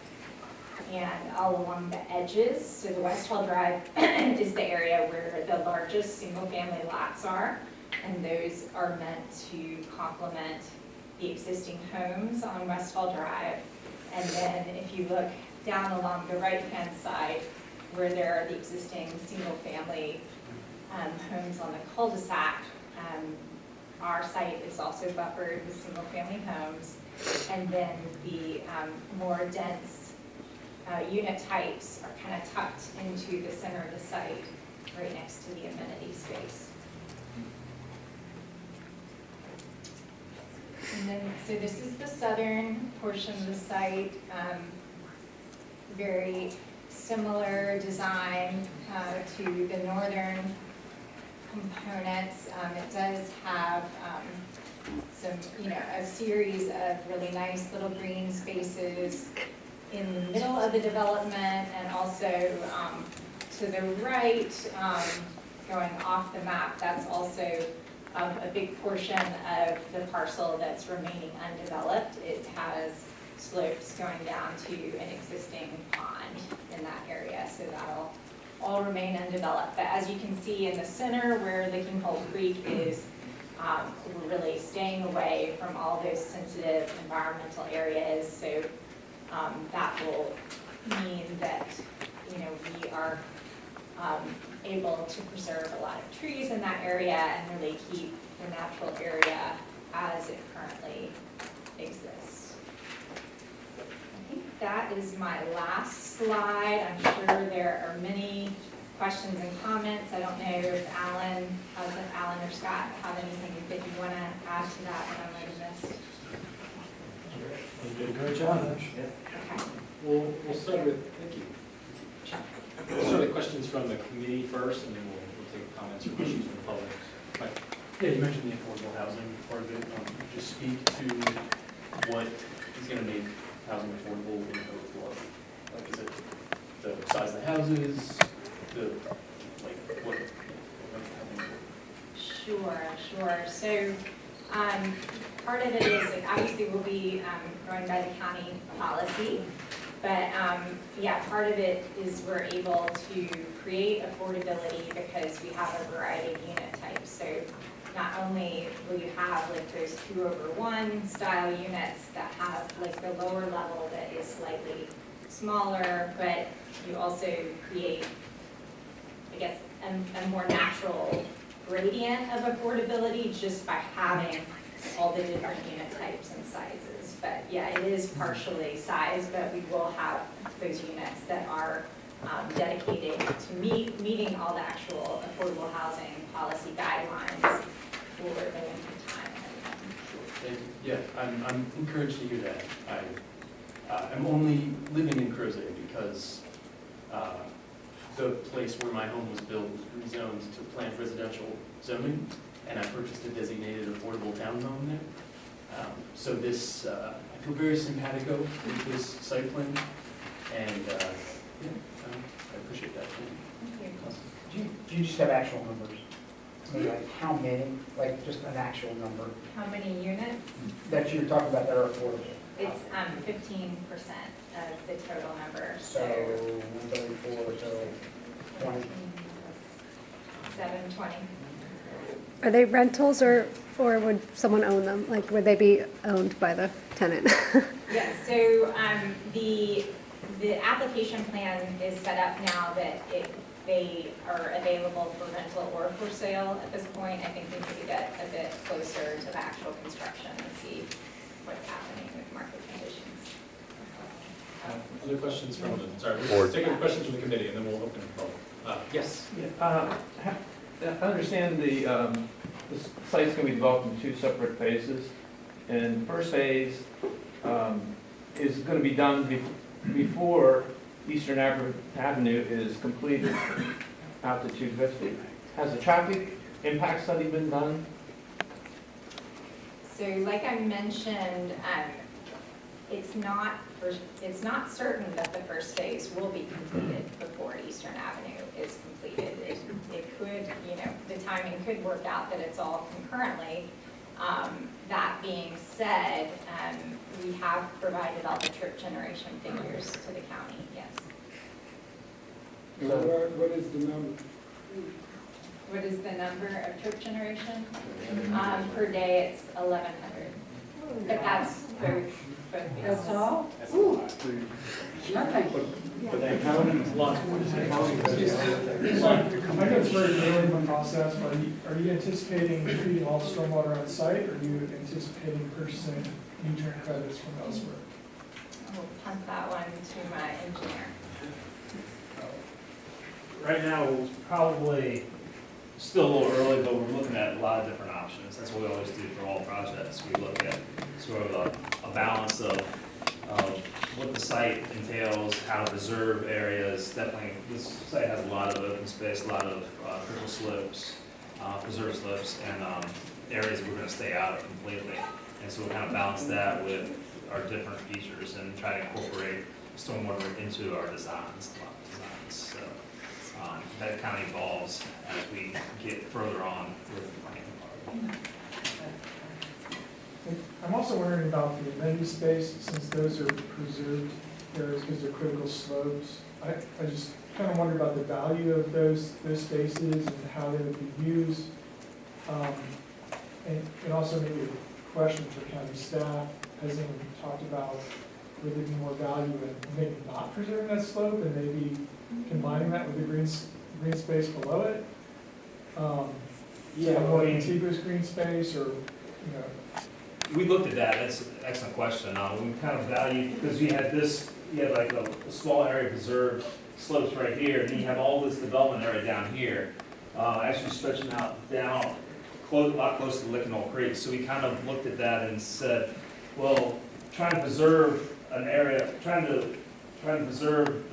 and all along the edges, so the West Hall Drive is the area where the largest single-family lots are, and those are meant to complement the existing homes on West Hall Drive. And then if you look down along the right-hand side, where there are the existing single-family homes on the cul-de-sac, our site is also buffered with single-family homes. And then the more dense unit types are kind of tucked into the center of the site, right next to the amenity space. And then, so this is the southern portion of the site, very similar design to the northern components. It does have some, a series of really nice little green spaces in the middle of the development, and also to the right, going off the map, that's also a big portion of the parcel that's remaining undeveloped. It has slopes going down to an existing pond in that area, so that'll all remain undeveloped. But as you can see in the center where Licking Hole Creek is, we're really staying away from all those sensitive environmental areas. So that will mean that we are able to preserve a lot of trees in that area and really keep the natural area as it currently exists. I think that is my last slide. I'm sure there are many questions and comments. I don't know if Alan or Scott have anything that you want to add to that I might have missed. You did a great job. Okay. We'll start with, thank you. We'll start with questions from the committee first, and then we'll take comments or questions from the public. Mike. Yeah, you mentioned the affordable housing part of it. Just speak to what is going to make housing affordable in overflow. Like, is it the size of the houses? Sure. So part of it is, obviously we'll be going by the county policy, but yeah, part of it is we're able to create affordability because we have a variety of unit types. So not only will you have like those 2/1 style units that have like the lower level that is slightly smaller, but you also create, I guess, a more natural gradient of affordability just by having all the different unit types and sizes. But yeah, it is partially sized, but we will have those units that are dedicated to meeting all the actual affordable housing policy guidelines for the winter time and everything. Yeah, I'm encouraged to hear that. I'm only living in Crozet because the place where my home was built was rezoned to planned residential zoning, and I purchased a designated affordable townhome there. So this, I feel very simpatico with this site plan, and yeah, I appreciate that. Do you just have actual numbers? I mean, like how many, like just an actual number How many units? that you're talking about that are affordable? It's 15% of the total number. So 134, so 20. 720. Are they rentals or would someone own them? Like, would they be owned by the tenant? Yeah, so the application plan is set up now that they are available for rental or for sale at this point. I think we need to get a bit closer to the actual construction and see what's happening with market conditions. Other questions from we'll take questions from the committee, and then we'll open the public. Yes? I understand the the site's going to be developed in 2 separate phases. And the first phase is going to be done before Eastern Avenue is completed out to 250. Has the traffic impact study been done? So like I mentioned, it's not certain that the first phase will be completed before Eastern Avenue is completed. It could, the timing could work out that it's all concurrently. That being said, we have provided all the trip generation figures to the county, yes. What is the number? What is the number of trip generation? Per day, it's 1,100. But that's both. That's all? That's a lot. But the county's lots. I know it's very early in the process, but are you anticipating treating all stormwater on site, or are you anticipating purchasing nutrient credits from elsewhere? I'll punt that one to my engineer. Right now, it's probably still a little early, but we're looking at a lot of different options. That's what we always do for all projects. We look at sort of a balance of what the site entails, how to preserve areas. Definitely, this site has a lot of open space, a lot of critical slopes, preserved slopes, and areas we're going to stay out of completely. And so we'll kind of balance that with our different features and try to incorporate stormwater into our designs. So that kind of evolves as we get further on with the planning part. I'm also wondering about the amenity space, since those are preserved areas because they're critical slopes. I just kind of wonder about the value of those spaces and how they would be used. And also maybe a question for county staff, has anyone talked about would there be more value in maybe not preserving that slope and maybe combining that with the green space below it? Yeah, more I mean, contiguous green space, or, we looked at that. That's an excellent question. We kind of valued, because you had like a small area of preserved slopes right here, and then you have all this development area down here, actually stretching out down a lot closer to Lickenoll Creek. So we kind of looked at that and said, well, trying to preserve an area, trying to preserve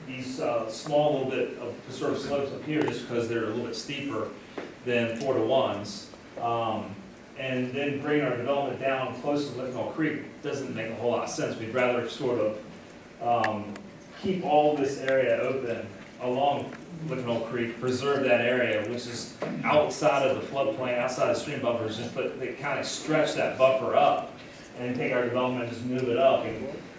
these small little bit of preserved slopes up here, just because they're a little bit steeper than 4-to-1s. And then bring our development down close to Lickenoll Creek doesn't make a whole lot of sense. We'd rather sort of keep all this area open along Lickenoll Creek, preserve that area, which is outside of the floodplain, outside of stream buffers, just but they kind of stretch that buffer up and take our development and just move it up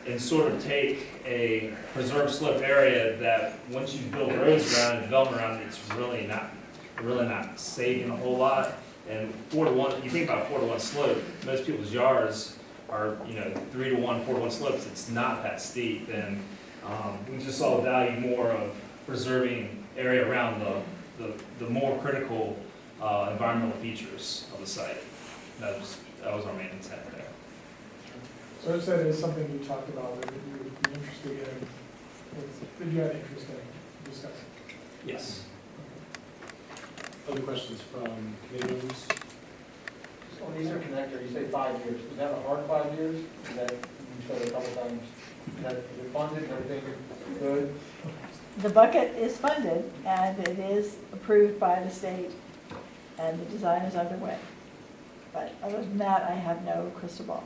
and sort of take a preserved slope area that once you build roads around and development around it, it's really not saving a whole lot. And 4-to-1, you think about 4-to-1 slope, most people's yards are, 3-to-1, 4-to-1 slopes. It's not that steep. And we just saw the value more of preserving area around the more critical environmental features of the site. That was our main intent there. so if that is something you talked about that you would be interested in, that you had interest in discussing? Yes. Other questions from committee members? On the Eastern Connector, you say 5 years. Is that a hard 5 years? Is that, you said a couple times, is it funded and everything good? The bucket is funded, and it is approved by the state, and the design is underway. But other than that, I have no crystal ball.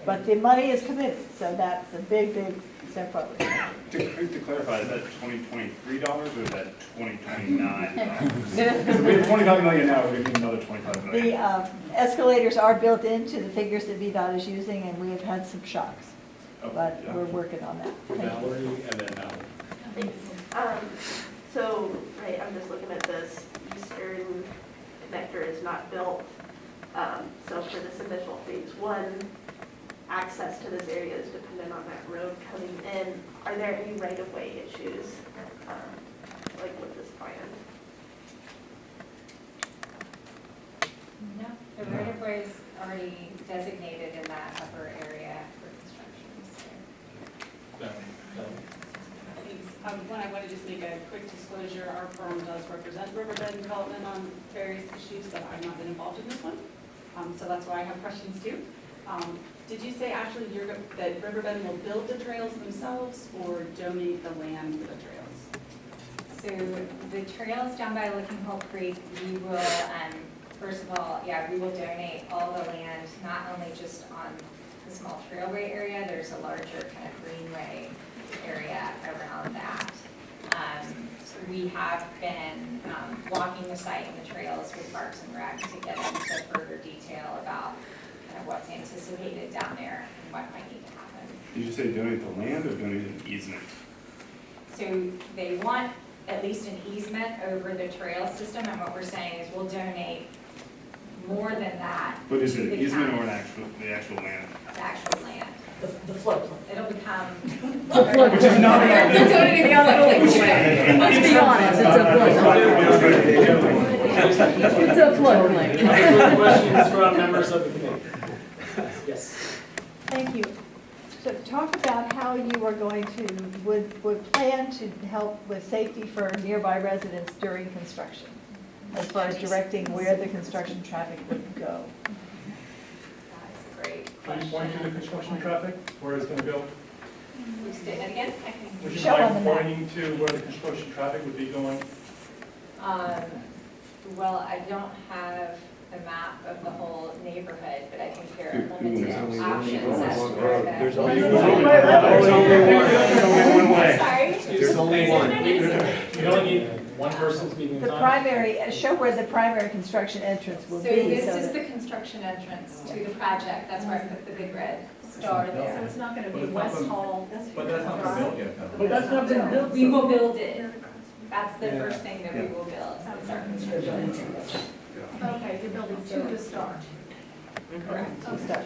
But the money is committed, so that's a big, big step forward. To clarify, is that $2023 or is that $2029? So we have $25 million now, we're getting another $25 million. The escalators are built into the figures that VDOT is using, and we have had some shocks. But we're working on that. Thank you. Valerie and then Mallory. So, right, I'm just looking at this, Eastern Connector is not built. So for this initial phase 1, access to this area is dependent on that road coming in. Are there any right-of-way issues, like with this plan? No, the right of way is already designated in that upper area for construction, so. When I went to just make a quick disclosure. Our firm does represent Riverbend Development on various issues, but I've not been involved in this one. So that's why I have questions too. Did you say, Ashley, that Riverbend will build the trails themselves or donate the land for the trails? So the trails down by Licking Hole Creek, we will, first of all, we will donate all the land, not only just on the small trailway area, there's a larger kind of greenway area around that. We have been walking the site and the trails with Parks and Rec to get into further detail about kind of what's anticipated down there and what might need to happen. Did you say donate the land or donate an easement? So they want at least an easement over the trail system, and what we're saying is we'll donate more than that. But is to it an the easement or county. the actual land? The actual land. The floodplain. It'll become. Which is not. They're donating the other way. Let's be honest, it's a floodplain. It's a floodplain. Other questions from members of the committee? Yes. Thank you. So talk about how you are going to, would plan to help with safety for nearby residents during construction, as far as directing where the construction traffic would go. That's a great Can you question. point to the construction traffic, where it's gonna go? Say that again? Would you Show on the mind map. pointing to where the construction traffic would be going? Well, I don't have a map of the whole neighborhood, but I think there are limited options as to where the. There's only one way. Sorry? There's only one. You only need one person speaking in The time. primary, show where the primary construction entrance will So be. this so is that- the construction entrance to the project, that's where I put the big red star So there. it's not gonna be West Hall. But that's not been built yet. But that's not been built. We will build it. That's the first thing that we will build, is our construction entrance. Okay, you're building to the start. Correct. Okay.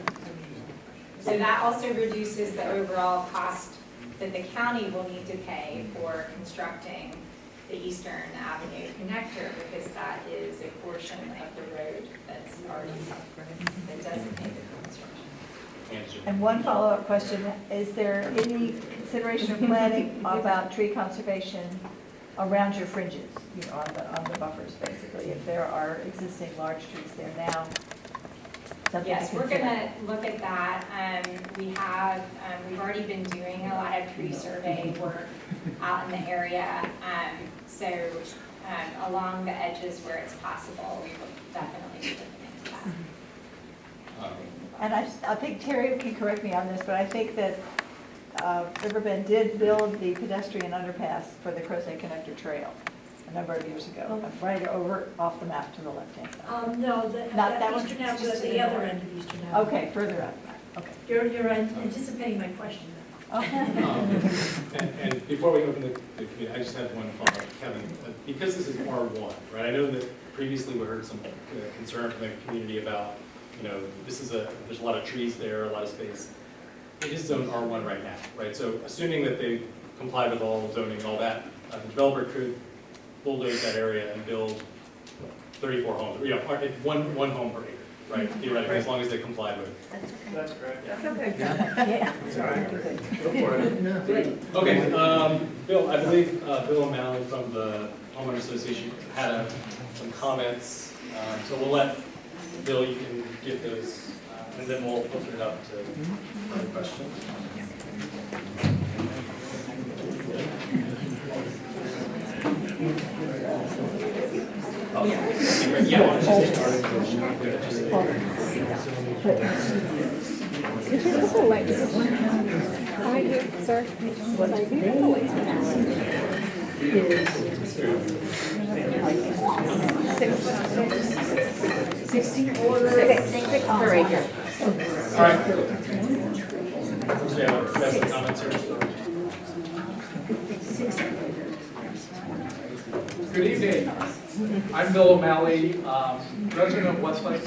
So that also reduces the overall cost that the county will need to pay for constructing the Eastern Avenue connector, because that is a portion of the road that's already, that designated for construction. And one follow-up question, is there any consideration of planning about tree conservation around your fringes, you know, on the buffers, basically, if there are existing large trees there now? Something to Yes, we're consider. gonna look at that. We've already been doing a lot of tree survey work out in the area. So along the edges where it's possible, we will definitely be looking into that. And I think Terry can correct me on this, but I think that Riverbend did build the pedestrian underpass for the Crozet Connector Trail a number of years ago, right over off the map to the left-hand side. No, Not that one? Eastern Avenue, Just at to the the other north. end of Eastern Avenue. Okay, further up, okay. You're anticipating my question now. And before we open the committee, I just have one follow-up, Kevin. Because this is R1, right? I know that previously we heard some concern from the community about, there's a lot of trees there, a lot of space. It is zone R1 right now, right? So assuming that they comply with all zoning and all that, the developer could bulldoze that area and build 34 homes, one home per acre, right? Theoretically, as long as they comply with it. That's correct. That's okay. Yeah. Go for it. Okay, Bill, I believe Bill O'Malley from the Homeowner Association had some comments. So we'll let Bill, you can give those, and then we'll open it up to other questions. Could you just wait? Hi, sir. What I do have to wait is 16 orders. 6 per acre. All right. So yeah, that's the comments here. Good evening. I'm Bill O'Malley, resident of Westlake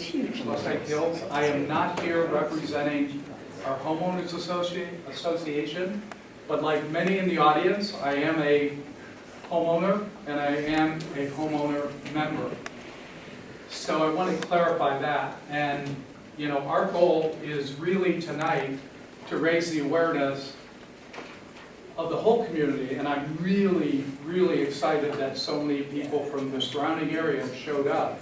Hills. I am not here representing our homeowners association, but like many in the audience, I am a homeowner and I am a homeowner member. So I want to clarify that. And, our goal is really tonight to raise the awareness of the whole community, and I'm really really excited that so many people from the surrounding area showed up.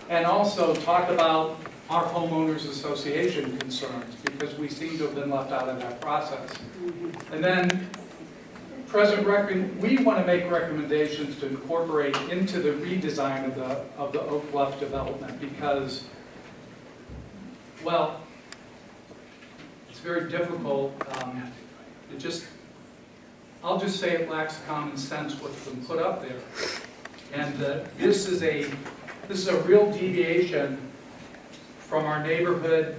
And also talk about our homeowners association concerns, because we seem to have been left out of that process. And then we want to make recommendations to incorporate into the redesign of the Oak Bluff development, because, well, it's very difficult. I'll just say it lacks common sense what's been put up there. And this is a real deviation from our neighborhood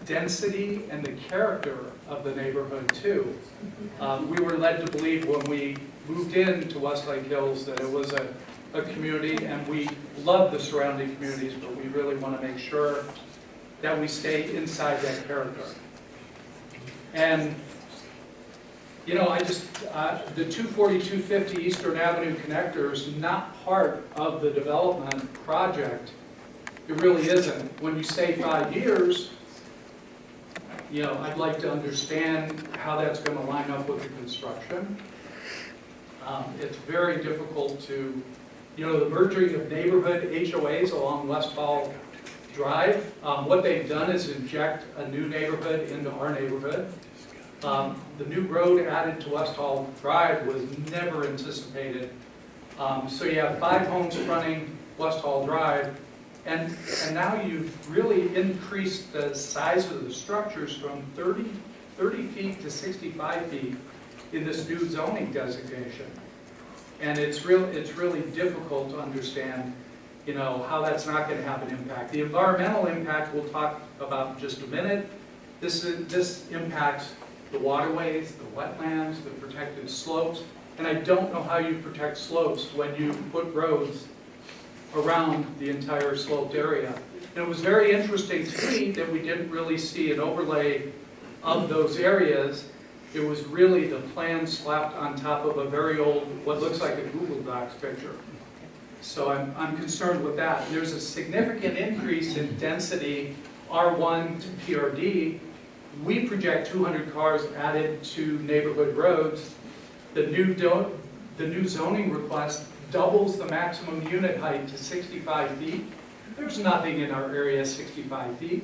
density and the character of the neighborhood too. We were led to believe when we moved into Westlake Hills that it was a community, and we love the surrounding communities, but we really want to make sure that we stay inside that character. And you know, the 240, 250 Eastern Avenue connector is not part of the development project. It really isn't. When you say 5 years, you know, I'd like to understand how that's going to line up with the construction. It's very difficult to, you know, the merging of neighborhood HOAs along West Hall Drive. What they've done is inject a new neighborhood into our neighborhood. The new road added to West Hall Drive was never anticipated. So you have 5 homes fronting West Hall Drive, and now you've really increased the size of the structures from 30 feet to 65 feet in this new zoning designation. And it's really difficult to understand, you know, how that's not going to have an impact. The environmental impact we'll talk about in just a minute. This impacts the waterways, the wetlands, the protected slopes, and I don't know how you protect slopes when you put roads around the entire sloped area. And it was very interesting to me that we didn't really see an overlay of those areas. It was really the plan slapped on top of a very old, what looks like a Google Docs picture. So I'm concerned with that. There's a significant increase in density R1 to PRD. We project 200 cars added to neighborhood roads. The new zoning request doubles the maximum unit height to 65 feet. There's nothing in our area 65 feet.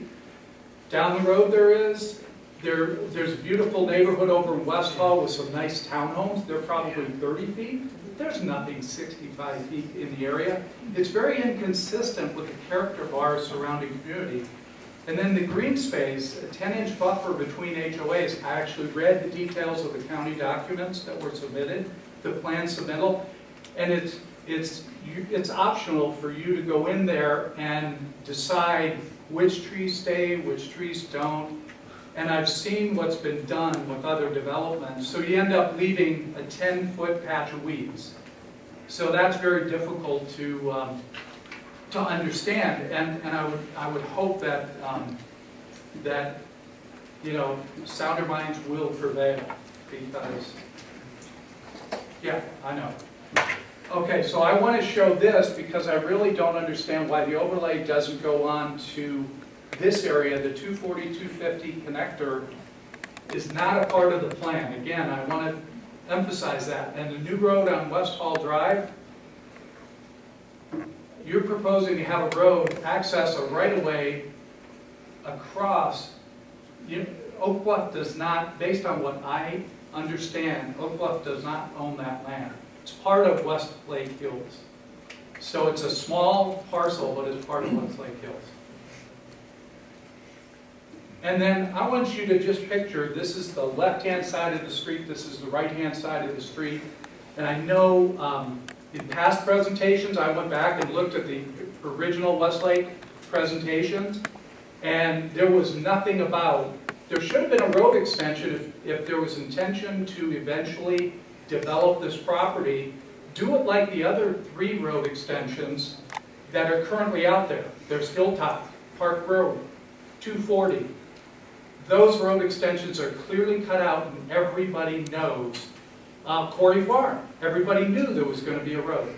Down the road there's a beautiful neighborhood over in West Hall with some nice townhomes. They're probably 30 feet. There's nothing 65 feet in the area. It's very inconsistent with the character of our surrounding community. And then the green space, a 10-inch buffer between HOAs. I actually read the details of the county documents that were submitted, the plan submittal, and it's optional for you to go in there and decide which trees stay, which trees don't. And I've seen what's been done with other developments. So you end up leaving a 10-foot patch of weeds. So that's very difficult to understand. And I would hope that that you know, sounder minds will prevail, because yeah, I know. Okay, so I want to show this because I really don't understand why the overlay doesn't go on to this area. The 240, 250 connector is not a part of the plan. Again, I want to emphasize that. And the new road on West Hall Drive, you're proposing to have a road access a right-of-way across. Oak Bluff does not, based on what I understand, Oak Bluff does not own that land. It's part of Westlake Hills. So it's a small parcel, but it's part of Westlake Hills. And then I want you to just picture, this is the left-hand side of the street, this is the right-hand side of the street. And I know in past presentations, I went back and looked at the original Westlake presentations, and there was nothing about, there should have been a road extension if there was intention to eventually develop this property. Do it like the other 3 road extensions that are currently out there. There's Hilltop, Park Road, 240. Those road extensions are clearly cut out and everybody knows. Quarry Farm, everybody knew there was going to be a road.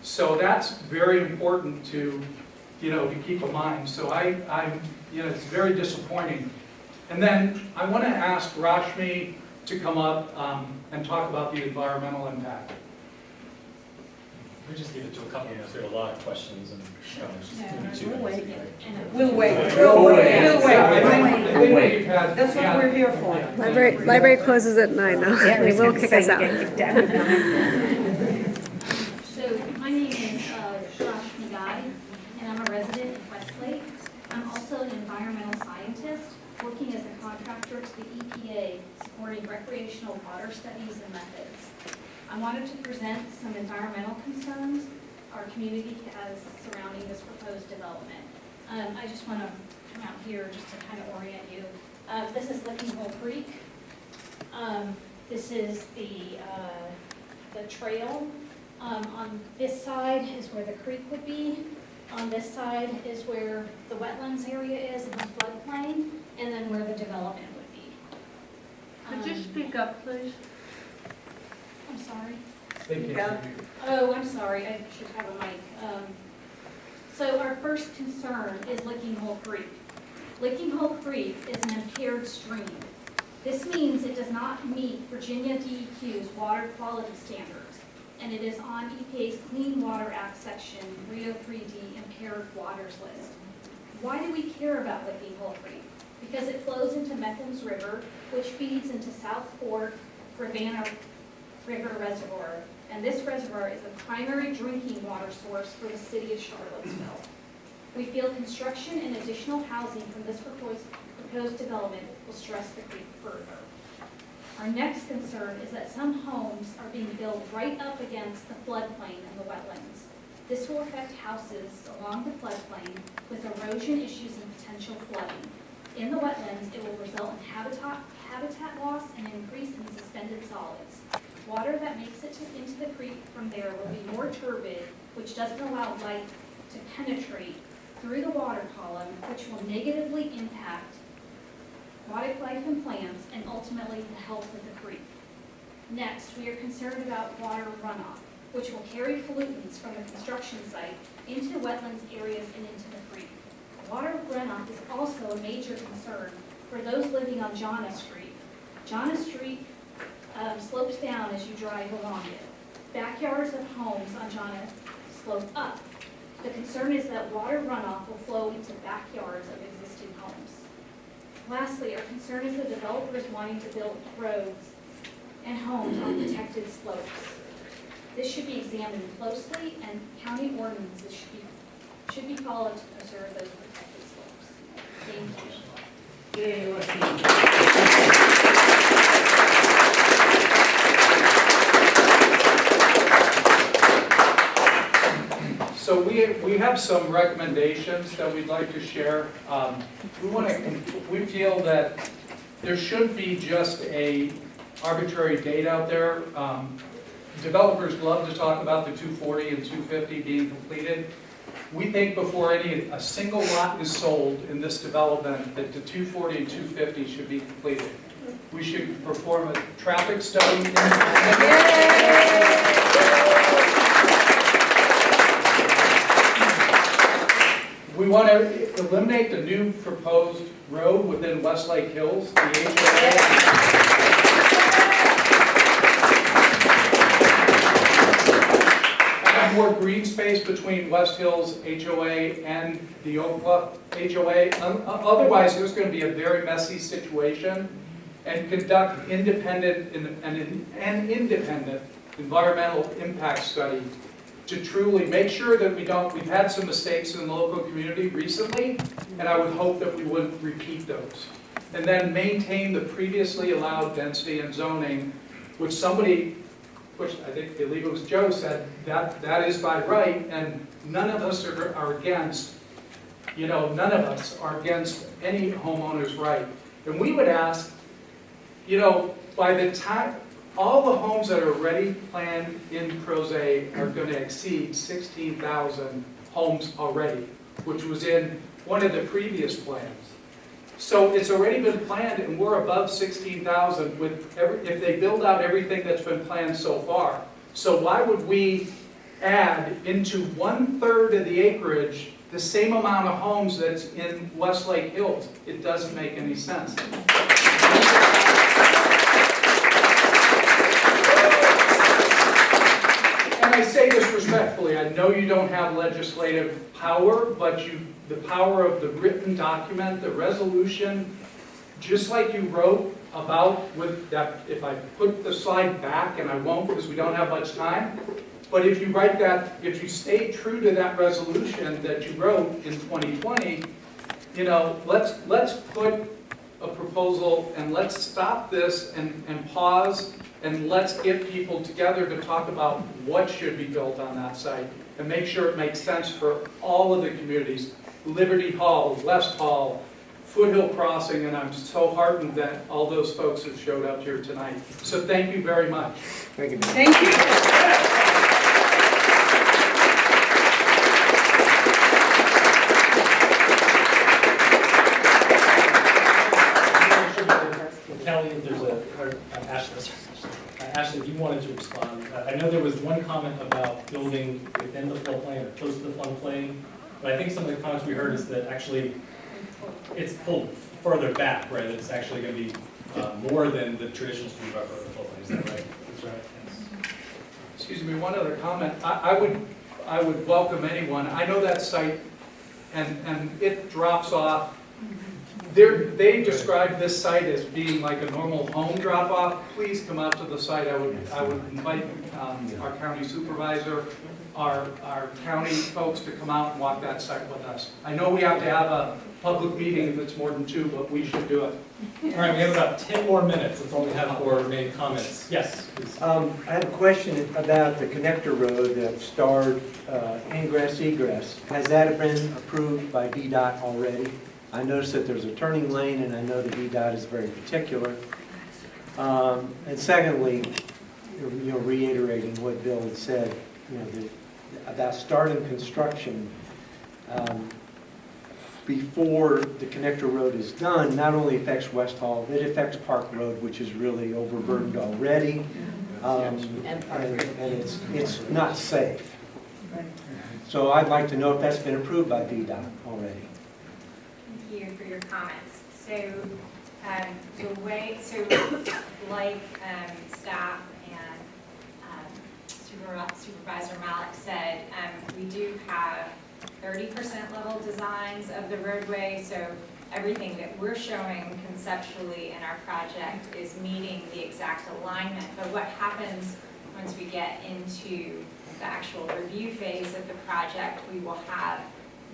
So that's very important to, to keep in mind. So it's very disappointing And then I want to ask Rashmi to come up and talk about the environmental impact. We just give it to a couple minutes, there are a lot of questions and comments. We'll wait. We'll wait. We'll wait. I think we've had. That's what we're here for. Library closes at 9 now. They will kick us out. So my name is Rashmi Guy, and I'm a resident of Westlake. I'm also an environmental scientist working as a contractor to the EPA supporting recreational water studies and methods. I wanted to present some environmental concerns our community has surrounding this proposed development. I just want to come out here just to kind of orient you. This is Licking Hole Creek. This is the trail. On this side is where the creek would be. On this side is where the wetlands area is in the floodplain, and then where the development would be. Could you speak up, please? I'm sorry. Speak up. Oh, I'm sorry, I should have a mic. So our first concern is Licking Hole Creek. Licking Hole Creek is an impaired stream. This means it does not meet Virginia DEQ's water quality standards, and it is on EPA's Clean Water Act section 303D impaired waters list. Why do we care about Licking Hole Creek? Because it flows into Mecklen's River, which feeds into South Fork, Ravenna River Reservoir, and this reservoir is the primary drinking water source for the city of Charlottesville. We feel construction and additional housing from this proposed development will stress the creek further. Our next concern is that some homes are being built right up against the floodplain and the wetlands. This will affect houses along the floodplain with erosion issues and potential flooding. In the wetlands, it will result in habitat loss and an increase in suspended solids. Water that makes it into the creek from there will be more turbid, which doesn't allow light to penetrate through the water column, which will negatively impact aquatic life and plants and ultimately the health of the creek. Next, we are concerned about water runoff, which will carry pollutants from the construction site into wetlands areas and into the creek. Water runoff is also a major concern for those living on Jonna Street. Jonna Street slopes down as you drive along it. Backyards of homes on Jonna slope up. The concern is that water runoff will flow into backyards of existing homes. Lastly, our concern is the developers wanting to build roads and homes on protected slopes. This should be examined closely, and county ordinances should be followed to preserve those protected slopes. Thank you. So we have some recommendations that we'd like to share. We feel that there shouldn't be just a arbitrary date out there. Developers love to talk about the 240 and 250 being completed. We think before a single lot is sold in this development that the 240 and 250 should be completed. We should perform a traffic study. We want to eliminate the new proposed road within Westlake Hills, the HOA. And more green space between West Hills HOA and the Oak Bluff HOA. Otherwise, there's going to be a very messy situation. And conduct independent environmental impact study to truly make sure that we've had some mistakes in the local community recently, and I would hope that we wouldn't repeat those. And then maintain the previously allowed density and zoning, which I think, I believe it was Joe said, that is by right, and none of us are against, none of us are against any homeowner's right. And we would ask, by the time, all the homes that are already planned in Crozet are going to exceed 16,000 homes already, which was in one of the previous plans. So it's already been planned, and we're above 16,000 if they build out everything that's been planned so far. So why would we add into 1/3 of the acreage the same amount of homes that's in Westlake Hills. It doesn't make any sense. And I say this respectfully, I know you don't have legislative power, but the power of the written document, the resolution, just like you wrote about with that, if I put the slide back, and I won't because we don't have much time, but if you write that, if you stay true to that resolution that you wrote in 2020, you know, let's put a proposal and let's stop this and pause and let's get people together to talk about what should be built on that site and make sure it makes sense for all of the communities. Liberty Hall, West Hall, Foothill Crossing, and I'm so heartened that all those folks have showed up here tonight. So thank you very much. Thank you. Thank you. Kelly, if there's Ashley, if you wanted to respond, I know there was one comment about building within the floodplain or close to the floodplain, but I think some of the comments we heard is that actually it's pulled further back, right? It's actually going to be more than the traditional street buffer of the floodplain. Is that right? That's right. Yes. Excuse me, one other comment. I would welcome anyone. I know that site, and it drops off. They describe this site as being like a normal home drop-off. Please come out to the site. I would invite our county supervisor, our county folks to come out and walk that site with us. I know we have to have a public meeting if it's more than 2, but we should do it. All right, we have about 10 more minutes. That's all we have for main comments. Yes, please. I have a question about the connector road that starred ingress egress. Has that been approved by VDOT already? I noticed that there's a turning lane, and I know that VDOT is very particular. And secondly, you know, reiterating what Bill had said, you know, about starting construction before the connector road is done, not only affects West Hall, it affects Park Road, which is really overburdened already, and it's not safe. So I'd like to know if that's been approved by VDOT already. Thank you for your comments. So the way, like staff and Supervisor Malik said, we do have 30% level designs of the roadway, so everything that we're showing conceptually in our project is meeting the exact alignment. But what happens once we get into the actual review phase of the project, we will have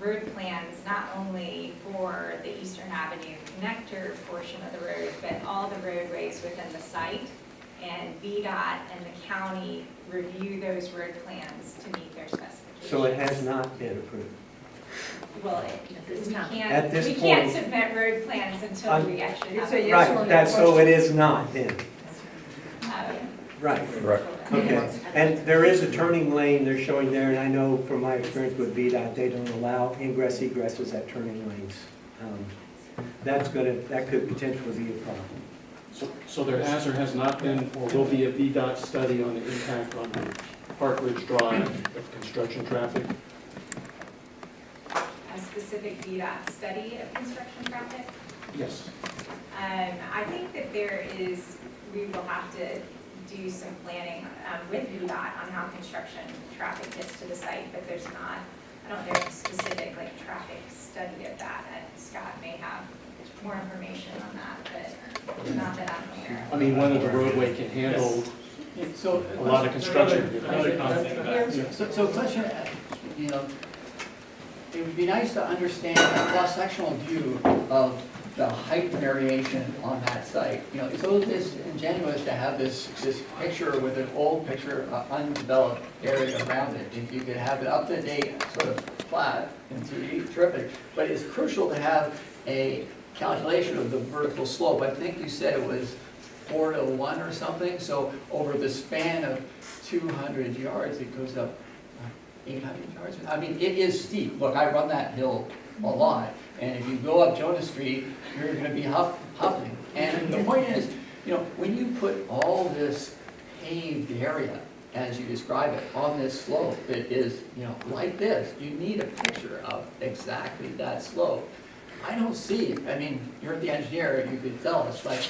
road plans not only for the Eastern Avenue connector portion of the road, but all the roadways within the site. And VDOT and the county review those road plans to meet their specifications. So it has not been approved? Well, At this we can't point- submit road plans until we actually have. Right, that's, so it is not then? Right. Right. Okay, and there is a turning lane they're showing there, and I know from my experience with VDOT, they don't allow ingress egresses at turning lanes. That could potentially be a problem. So there has or has not been, or will be a VDOT study on the impact on Park Ridge Drive of construction traffic? A specific VDOT study of construction traffic? Yes. I think that we will have to do some planning with VDOT on how construction traffic gets to the site, but there's not, I don't know, a specific like traffic study of that, and Scott may have more information on that, but not that I'm aware of. I mean, whether the roadway can handle a lot of construction. So question, you know, it would be nice to understand a cross-sectional view of the height variation on that site. You know, it's a little disingenuous to have this picture with an old picture, undeveloped area around it. If you could have it up to date, sort of flat in 3D, terrific. But it's crucial to have a calculation of the vertical slope. I think you said it was 4 to 1 or something. So over the span of 200 yards, it goes up 800 yards. I mean, it is steep. Look, I run that hill a lot. And if you go up Jonah Street, you're going to be huffing. And the point is, you know, when you put all this paved area as you describe it, on this slope, it is, like this. You need a picture of exactly that slope. I don't see, I mean, you're the engineer, you could tell us, like,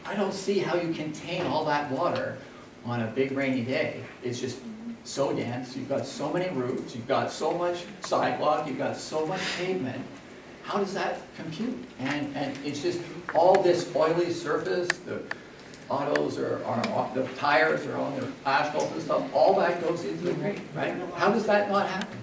I don't see how you contain all that water on a big rainy day. It's just so dense, you've got so many roofs, you've got so much sidewalk, you've got so much pavement. How does that compute? And it's just all this oily surface, the autos the tires are on their asphalt and stuff, all that goes into the grate, right? How does that not happen?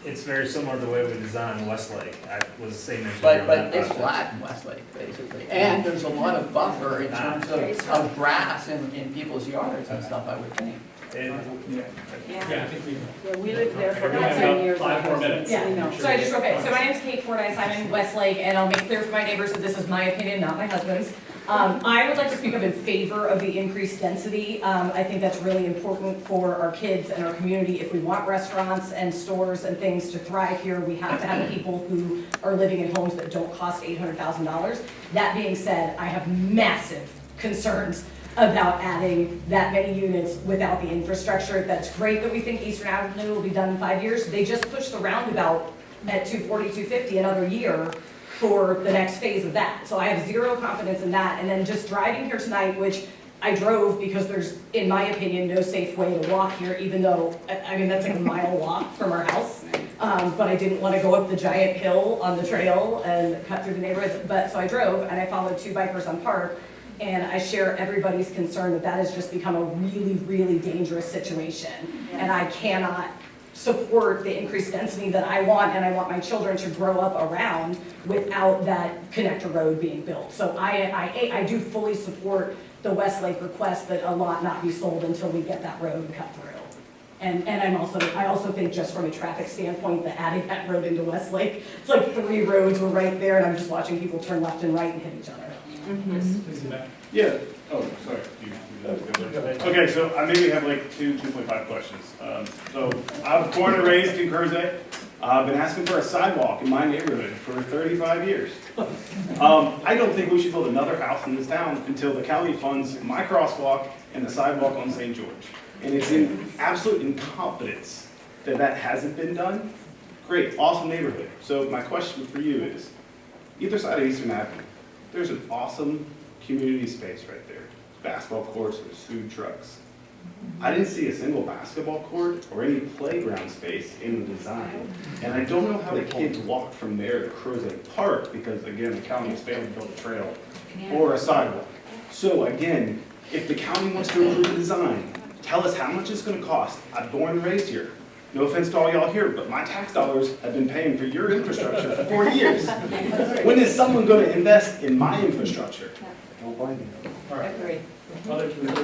It's very similar to the way we designed Westlake. I was the same engineer. But on that it's project. flat in Westlake, basically. And there's a lot of buffer in terms of grass in people's yards and stuff, I would think. Yeah, I think we. Yeah, we lived there for We about have 10 years. 5 more minutes. Yeah, Sure. So I just, okay, so my name's Kate Fordyce, I'm in Westlake, and I'll make clear for my neighbors that this is my opinion, not my husband's. I would like to speak up in favor of the increased density. I think that's really important for our kids and our community. If we want restaurants and stores and things to thrive here, we have to have people who are living in homes that don't cost $800,000. That being said, I have massive concerns about adding that many units without the infrastructure. That's great that we think Eastern Avenue will be done in 5 years. They just pushed the roundabout at 240, 250 another year for the next phase of that. So I have zero confidence in that. And then just driving here tonight, which I drove because there's, in my opinion, no safe way to walk here, even though, I mean, that's like a mile walk from our house. But I didn't want to go up the giant hill on the trail and cut through the neighborhoods. But so I drove and I followed 2 bikers on Park. And I share everybody's concern that that has just become a really, really dangerous situation. And I cannot support the increased density that I want, and I want my children to grow up around without that connector road being built. So I do fully support the Westlake request that a lot not be sold until we get that road cut through. And I also think just from a traffic standpoint, that adding that road into Westlake, it's like 3 roads were right there, and I'm just watching people turn left and right and hit each other. Yeah, oh, sorry. Okay, so I maybe have like 2.5 questions. So I was born and raised in Crozet. I've been asking for a sidewalk in my neighborhood for 35 years. I don't think we should build another house in this town until the county funds my crosswalk and the sidewalk on St. George. And it's in absolute incompetence that that hasn't been done. Great, awesome neighborhood. So my question for you is, either side of Eastern Avenue, there's an awesome community space right there. Basketball courts, there's food trucks. I didn't see a single basketball court or any playground space in the design. And I don't know how the kids walk from there to Crozet Park because, again, the county has failed to build a trail or a sidewalk. So again, if the county wants to approve the design, tell us how much it's going to cost. I'm born and raised here. No offense to all y'all here, but my tax dollars have been paying for your infrastructure for 40 years. When is someone going to invest in my infrastructure? Don't blame me. All right. Agreed.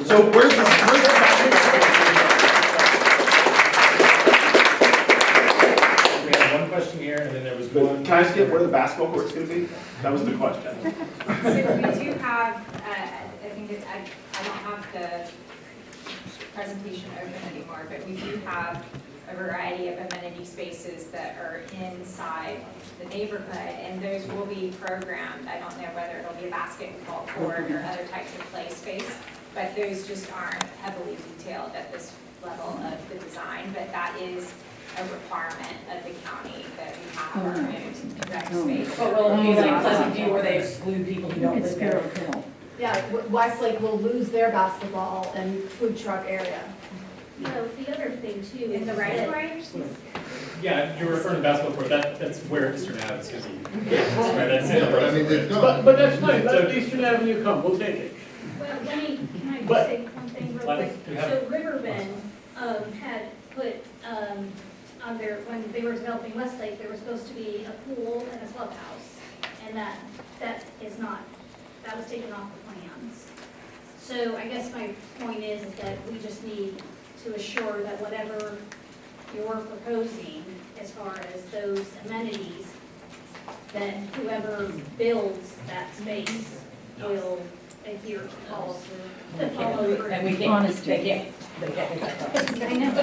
So where's the We had one question here, and then there was one. Can I just get where the basketball court's going to be? That was the question. So we do have, I think I don't have the presentation open anymore, but we do have a variety of amenity spaces that are inside the neighborhood, and those will be programmed. I don't know whether it'll be a basketball court or other types of play space, but those just aren't heavily detailed at this level of the design, but that is a requirement of the county that we have our own rec space. But will it be like Pleasant View where they exclude people who don't live there? Yeah, Westlake will lose their basketball and food truck area. No, the other thing too. In the right of way? Yeah, you're referring to basketball court, that's where Eastern Ave is going to be. That's in the But I mean, but that's fine, let Eastern Avenue come, we'll take it. Well, can I just But- say one thing real Let- quick? you have- So Riverbend, had put, on their, when they were developing Westlake, there was supposed to be a pool and a clubhouse. And that is not, that was taken off the plans. So I guess my point is that we just need to assure that whatever you're proposing as far as those amenities, that whoever builds that space will adhere to follow through. To follow through. And we can't, they can't. I know.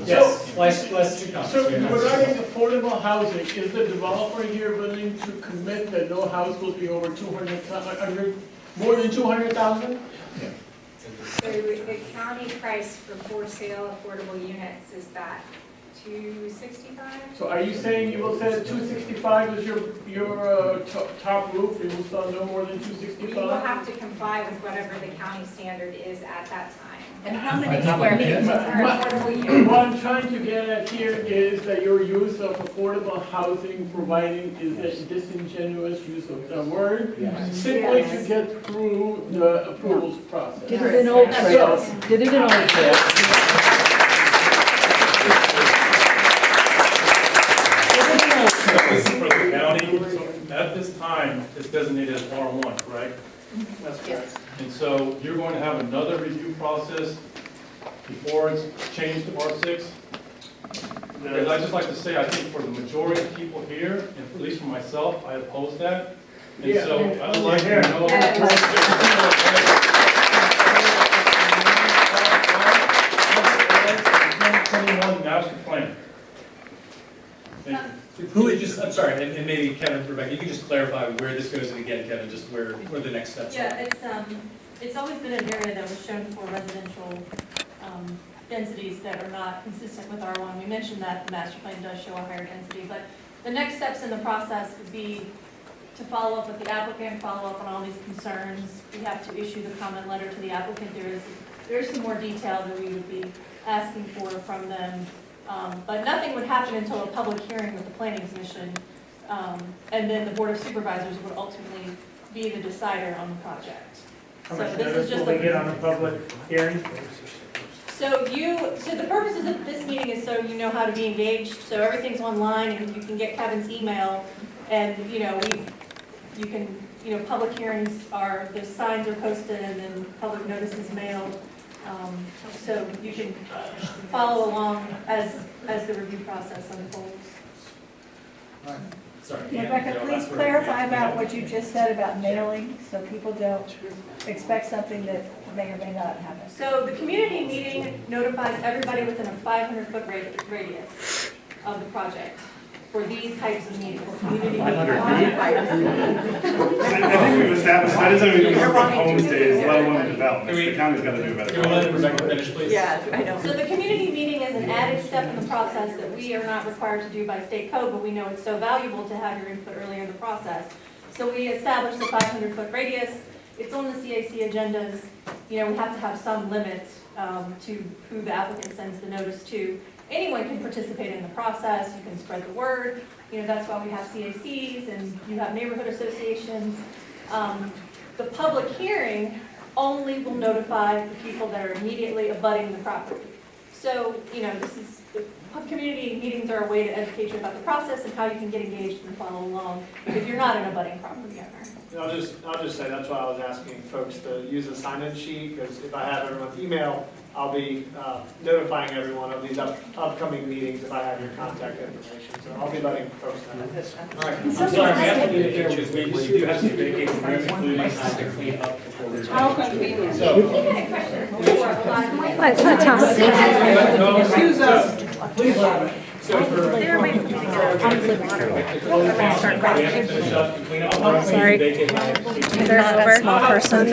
Yes, last 2 comments. So We have- regarding affordable housing, is the developer here willing to commit that no house will be over 200,000, more than 200,000? So the county price for sale affordable units is that $265? So are you saying you will set 265 as your top roof, you will sell no more than We will 265? have to comply with whatever the county standard is at that time. And how many square feet? For affordable units. What I'm trying to get at here is that your use of affordable housing providing is a disingenuous use of the word, simply to get through the approvals process. Did it in Old Trails. Did it in Old Trails. For the county, so at this time, it's designated as R1, correct? That's correct. And so you're going to have another review process before it's changed to R6? Because I'd just like to say, I think for the majority of people here, and at least for myself, I oppose that. And so I'd like to know. 2021 master plan. Thank you. Who would just, I'm sorry, and maybe Kevin, Rebecca, you can just clarify where this goes, and again, Kevin, just where the next steps are. Yeah, it's always been an area that was shown for residential densities that are not consistent with R1. We mentioned that the master plan does show a higher density, but the next steps in the process would be to follow up with the applicant, follow up on all these concerns. We have to issue the comment letter to the applicant. There's some more detail that we would be asking for from them. But nothing would happen until a public hearing with the planning commission, and then the board of supervisors would ultimately be the decider on the project. How So much this notice is just will we a- get on the public hearing? So the purposes of this meeting is so you know how to be engaged, so everything's online and you can get Kevin's email, and, you can, public hearings are, the signs are posted and then public notices mailed. So you can follow along as the review process unfolds. Sorry. Rebecca, please clarify about what you just said about mailing, so people don't expect something that may or may not happen. So the community meeting notifies everybody within a 500-foot radius of the project for these types of meetings. Community I think we've established, that isn't even for homestays, let alone development. The county's got to do a better Can we job. let Rebecca finish, please? Yeah, I know. So the community meeting is an added step in the process that we are not required to do by state code, but we know it's so valuable to have your input earlier in the process. So we established the 500-foot radius. It's on the CAC agendas. We have to have some limit to who the applicant sends the notice to. Anyone can participate in the process. You can spread the word. That's why we have CACs and you have neighborhood associations. The public hearing only will notify the people that are immediately abutting the property. So, community meetings are a way to educate you about the process and how you can get engaged and follow along if you're not an abutting property owner. I'll just say, that's why I was asking folks to use a sign-in sheet, because if I have everyone's email, I'll be notifying everyone of these upcoming meetings if I have your contact information. So I'll be letting folks know. All right, I'm sorry, we have to leave it there because we do have to vacate the room, including time to clean up before we. How convenient. So. It's not tough. Excuse us. Please allow it. So for. They're waiting for me to get out. We have to finish up and clean up the room. Sorry. Vacate the- They're not a small person.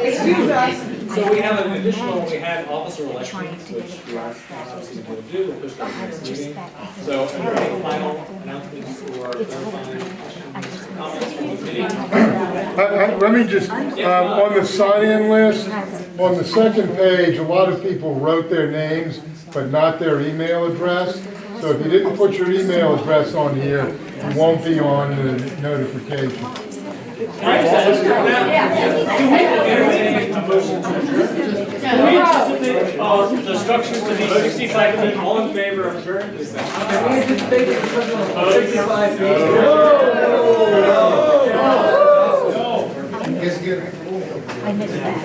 Excuse us. So we have an additional, we had officer elections, which we are obviously going to do, we'll push that to the next meeting. So, are there any final announcements or clarifying comments from the committee? Let me just, on the sign-in list, on the second page, a lot of people wrote their names, but not their email address. So if you didn't put your email address on here, you won't be on the notification. All right, so let's do that. Do we entertain a motion to adjourn? Do we anticipate the structures to be 65 feet? All in favor of adjourn, please say aye. 65 feet. I missed that.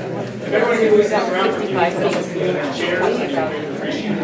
If everyone can move that around for 5 minutes, chairs, I appreciate it.